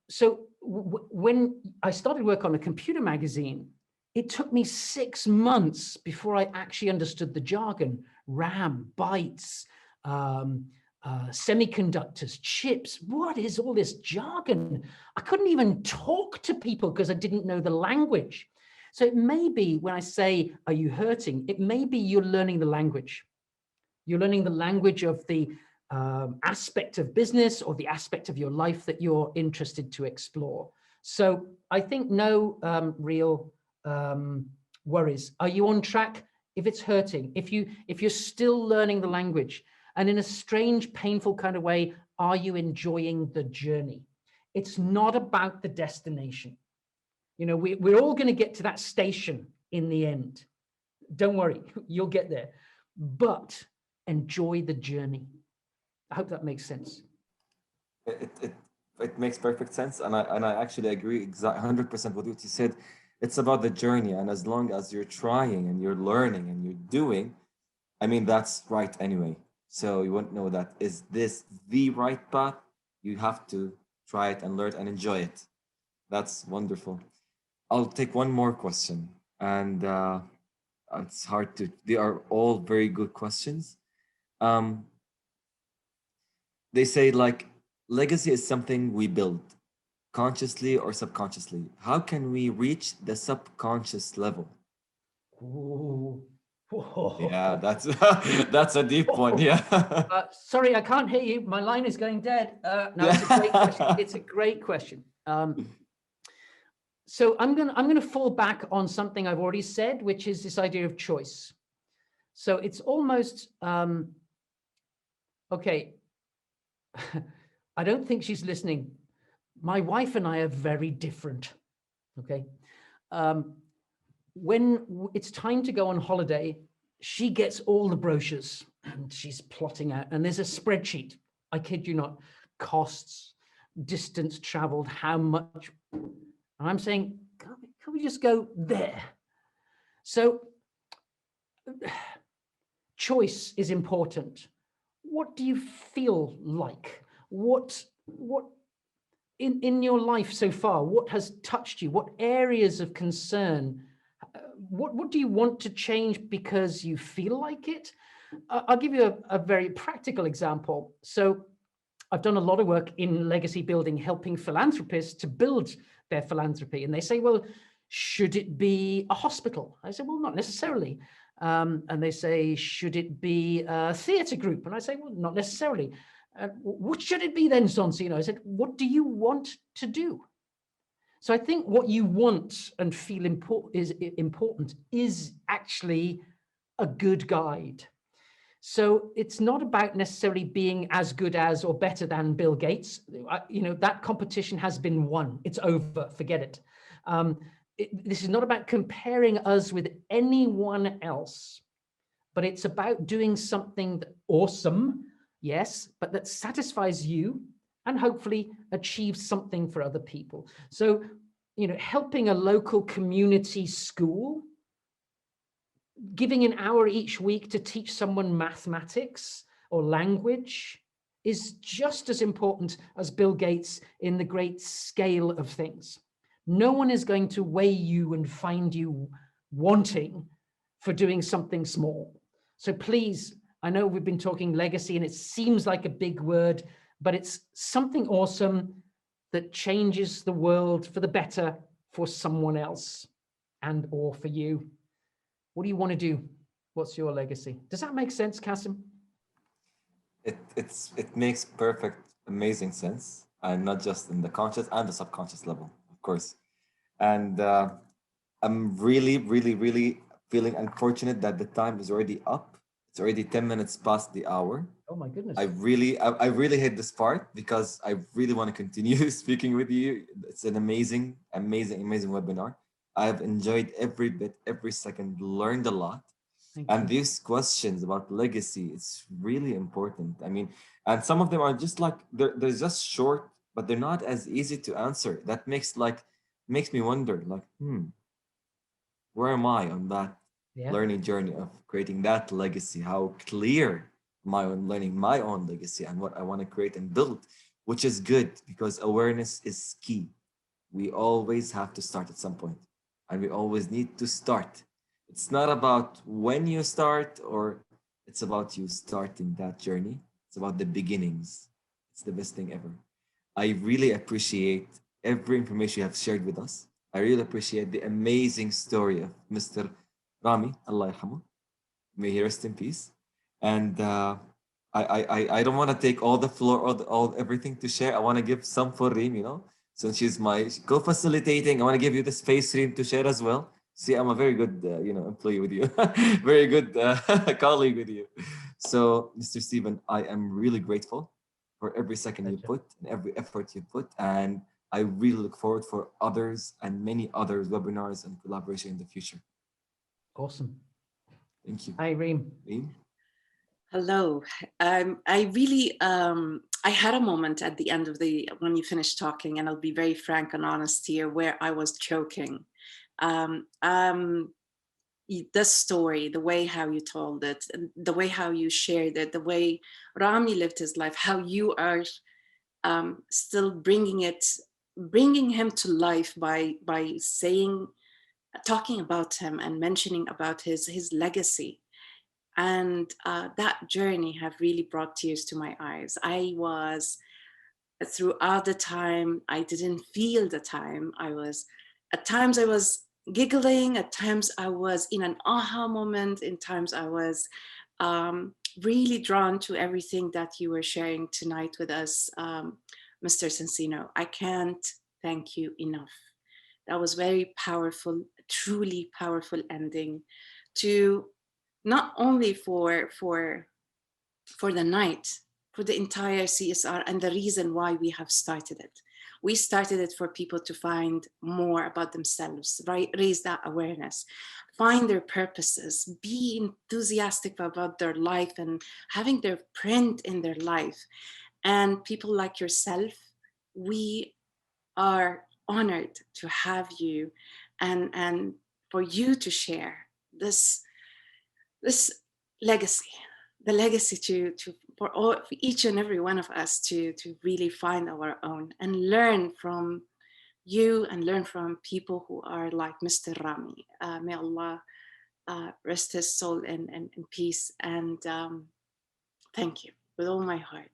so when I started work on a computer magazine, it took me 6 months before I actually understood the jargon, RAM, bytes, semiconductors, chips. What is all this jargon? I couldn't even talk to people because I didn't know the language. So it may be when I say, are you hurting? It may be you're learning the language. You're learning the language of the aspect of business or the aspect of your life that you're interested to explore. So I think no real worries. Are you on track? If it's hurting, if you're still learning the language, and in a strange, painful kind of way, are you enjoying the journey? It's not about the destination. We're all going to get to that station in the end. Don't worry, you'll get there. But enjoy the journey. I hope that makes sense. It makes perfect sense, and I actually agree 100% with what you said. It's about the journey, and as long as you're trying and you're learning and you're doing, I mean, that's right anyway. So you won't know that is this the right path. You have to try it and learn and enjoy it. That's wonderful. I'll take one more question, and it's hard to. They are all very good questions. Um, they say like legacy is something we build consciously or subconsciously. How can we reach the subconscious level? Ooh. Yeah, that's that's a deep one. Yeah. Sorry, I can't hear you. My line is going dead. No, it's a great question. It's a great question. So I'm gonna fall back on something I've already said, which is this idea of choice. So it's almost okay. I don't think she's listening. My wife and I are very different. Okay. When it's time to go on holiday, she gets all the brochures and she's plotting out, and there's a spreadsheet. I kid you not, costs, distance traveled, how much. And I'm saying, can we just go there? So choice is important. What do you feel like? What in your life so far, what has touched you? What areas of concern? What do you want to change because you feel like it? I'll give you a very practical example. So I've done a lot of work in legacy building, helping philanthropists to build their philanthropy. And they say, well, should it be a hospital? I said, well, not necessarily. And they say, should it be a theatre group? And I say, well, not necessarily. What should it be then, Sonsino? I said, what do you want to do? So I think what you want and feel important is actually a good guide. So it's not about necessarily being as good as or better than Bill Gates. That competition has been won. It's over. Forget it. This is not about comparing us with anyone else, but it's about doing something awesome, yes, but that satisfies you and hopefully achieve something for other people. So, helping a local community school, giving an hour each week to teach someone mathematics or language is just as important as Bill Gates in the great scale of things. No one is going to weigh you and find you wanting for doing something small. So please, I know we've been talking legacy and it seems like a big word, but it's something awesome that changes the world for the better for someone else and or for you. What do you want to do? What's your legacy? Does that make sense, Kasim? It makes perfect, amazing sense, and not just in the conscious and the subconscious level, of course. And I'm really, really, really feeling unfortunate that the time is already up. It's already 10 minutes past the hour. Oh my goodness. I really hate this part because I really want to continue speaking with you. It's an amazing, amazing, amazing webinar. I've enjoyed every bit, every second, learned a lot. And these questions about legacy, it's really important. I mean, and some of them are just like, they're just short, but they're not as easy to answer. That makes me wonder, like, where am I on that learning journey of creating that legacy? How clear am I on learning my own legacy and what I want to create and build, which is good because awareness is key. We always have to start at some point, and we always need to start. It's not about when you start, or it's about you starting that journey. It's about the beginnings. It's the best thing ever. I really appreciate every information you have shared with us. I really appreciate the amazing story of Mr. Rami, Allah yarhamu. May he rest in peace. And I don't want to take all the floor, all everything to share. I want to give some for Reem, since she's my co-facilitating. I want to give you the space, Reem, to share as well. See, I'm a very good, employee with you, very good colleague with you. So, Mr. Steven, I am really grateful for every second you put and every effort you put, and I really look forward for others and many others webinars and collaboration in the future. Awesome. Thank you. Hi, Reem. Reem? Hello. I really, I had a moment at the end of when you finished talking, and I'll be very frank and honest here, where I was choking. Um, um, the story, the way how you told it, and the way how you shared it, the way Rami lived his life, how you are still bringing him to life by talking about him and mentioning about his legacy. And that journey have really brought tears to my eyes. I was, throughout the time, I didn't feel the time. At times I was giggling, at times I was in an aha moment, in times I was really drawn to everything that you were sharing tonight with us, Mr. Sonsino. I can't thank you enough. That was very powerful, truly powerful ending to not only for the night, for the entire CSR and the reason why we have started it. We started it for people to find more about themselves, right? Raise that awareness, find their purposes, be enthusiastic about their life and having their print in their life. And people like yourself, we are honored to have you and for you to share this legacy, the legacy for each and every one of us to really find our own and learn from you and learn from people who are like Mr. Rami. May Allah rest his soul in peace. And thank you with all my heart.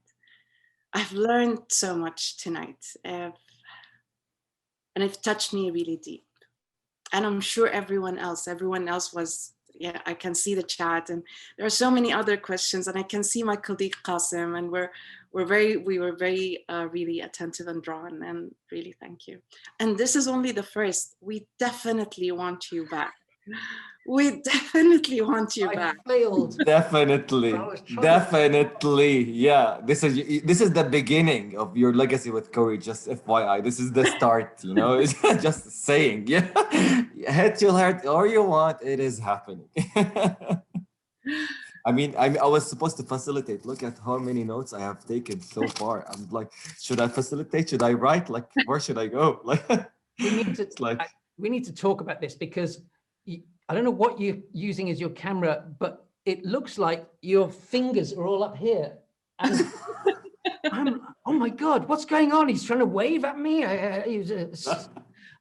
I've learned so much tonight, and it touched me really deep. And I'm sure everyone else was, yeah, I can see the chat and there are so many other questions and I can see my colleague Qasim, and we were very really attentive and drawn, and really thank you. And this is only the first. We definitely want you back. We definitely want you back. Failed. Definitely, definitely. Yeah, this is the beginning of your legacy with Corey. Just FYI, this is the start. You know, it's just saying. Yeah, hit your heart or you want. It is happening. I was supposed to facilitate. Look at how many notes I have taken so far. I'm like, should I facilitate? Should I write? Like, where should I go? Like, we need to. It's like, we need to talk about this because I don't know what you're using as your camera, but it looks like your fingers are all up here. And oh my God, what's going on? He's trying to wave at me. I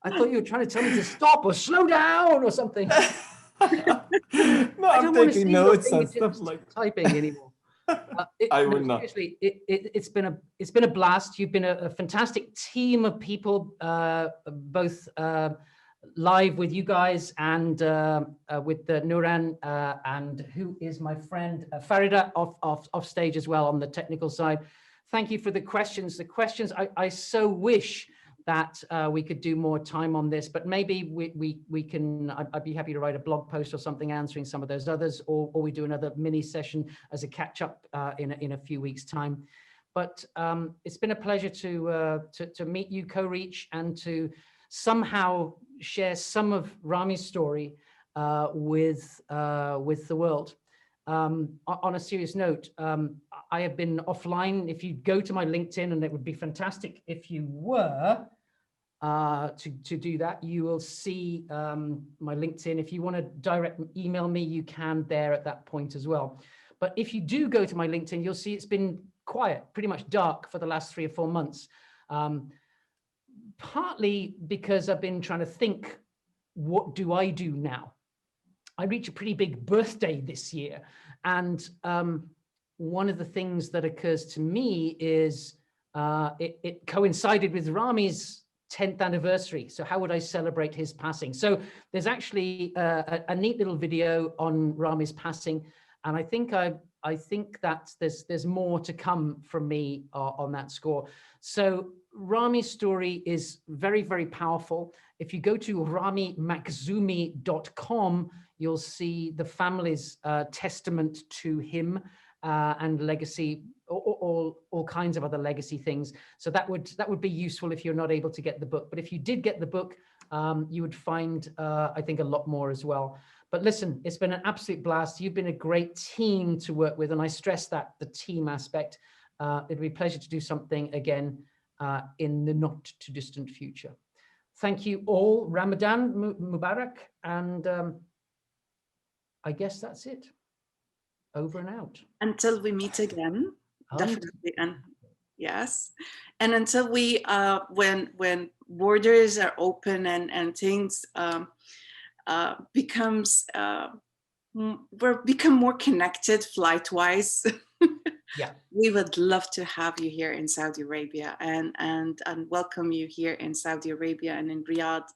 thought you were trying to tell me to stop or slow down or something. No, I'm taking notes and stuff like typing anymore. I will not. Seriously, it's been a blast. You've been a fantastic team of people, both live with you guys and with Nuran and who is my friend Farida off stage as well on the technical side. Thank you for the questions. I so wish that we could do more time on this, but maybe we can, I'd be happy to write a blog post or something answering some of those others, or we do another mini session as a catch up in a few weeks' time. But it's been a pleasure to meet you, Koreech, and to somehow share some of Rami's story with the world. On a serious note, I have been offline. If you go to my LinkedIn, and it would be fantastic if you were to do that, you will see my LinkedIn. If you want to direct email me, you can there at that point as well. But if you do go to my LinkedIn, you'll see it's been quiet, pretty much dark for the last 3 or 4 months. Partly because I've been trying to think, what do I do now? I reach a pretty big birthday this year. And one of the things that occurs to me is it coincided with Rami's 10th anniversary. So how would I celebrate his passing? So there's actually a neat little video on Rami's passing. And I think that there's more to come from me on that score. So Rami's story is very, very powerful. If you go to ramimakhzoumi.com, you'll see the family's testament to him and legacy, all kinds of other legacy things. So that would be useful if you're not able to get the book. But if you did get the book, you would find, I think, a lot more as well. But listen, it's been an absolute blast. You've been a great team to work with, and I stress that, the team aspect. It'd be a pleasure to do something again in the not too distant future. Thank you all. Ramadan Mubarak, and I guess that's it. Over and out. Until we meet again, definitely. And yes, and until we when borders are open and things become more connected flight-wise. Yeah, we would love to have you here in Saudi Arabia and welcome you here in Saudi Arabia and in Riyadh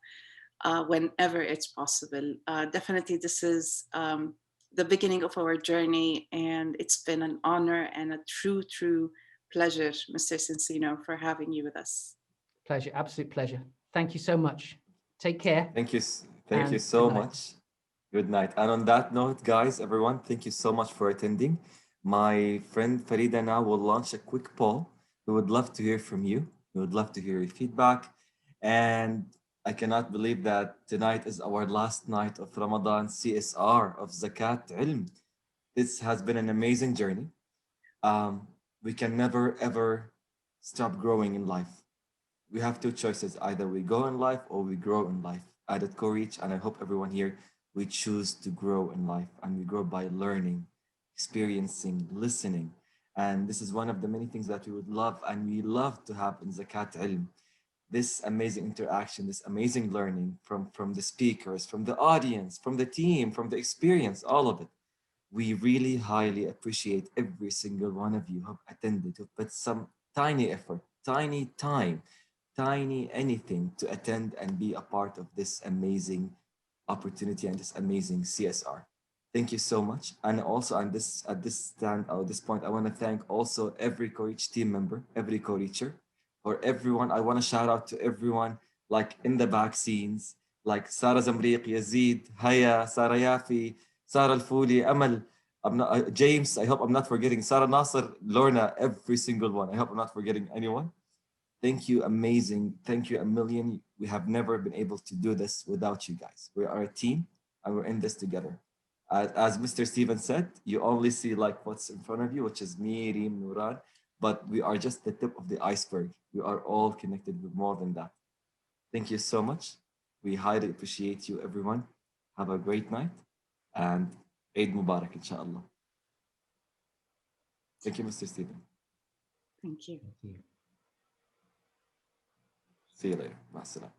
whenever it's possible. Definitely, this is the beginning of our journey, and it's been an honor and a true pleasure, Mr. Sonsino, for having you with us. Pleasure, absolute pleasure. Thank you so much. Take care. Thank you so much. Good night. And on that note, guys, everyone, thank you so much for attending. My friend Farida now will launch a quick poll. We would love to hear from you. We would love to hear your feedback. And I cannot believe that tonight is our last night of Ramadan CSR of Zakat Ilm. This has been an amazing journey. We can never, ever stop growing in life. We have two choices. Either we go in life or we grow in life. At Kouritch, and I hope everyone here, we choose to grow in life, and we grow by learning, experiencing, listening. And this is one of the many things that we would love, and we love to have in Zakat Ilm. This amazing interaction, this amazing learning from the speakers, from the audience, from the team, from the experience, all of it. We really highly appreciate every single one of you who have attended, who put some tiny effort, tiny time, tiny anything to attend and be a part of this amazing opportunity and this amazing CSR. Thank you so much. And also at this point, I want to thank also every Kouritch team member, every Kouritcher, or everyone. I want to shout out to everyone like in the back scenes, like Sarah Zamriq, Yazid, Haya, Sarah Yafi, Sarah Al-Fouli, Amal, James, I hope I'm not forgetting, Sarah Nasser, Lorna, every single one. I hope I'm not forgetting anyone. Thank you, amazing. Thank you a million. We have never been able to do this without you guys. We are a team and we're in this together. As Mr. Steven said, you only see like what's in front of you, which is me, Reem, Nuran, but we are just the tip of the iceberg. We are all connected with more than that. Thank you so much. We highly appreciate you, everyone. Have a great night and Eid Mubarak, inshallah. Thank you, Mr. Steven. Thank you. Thank you. See you later. Ma'as salam.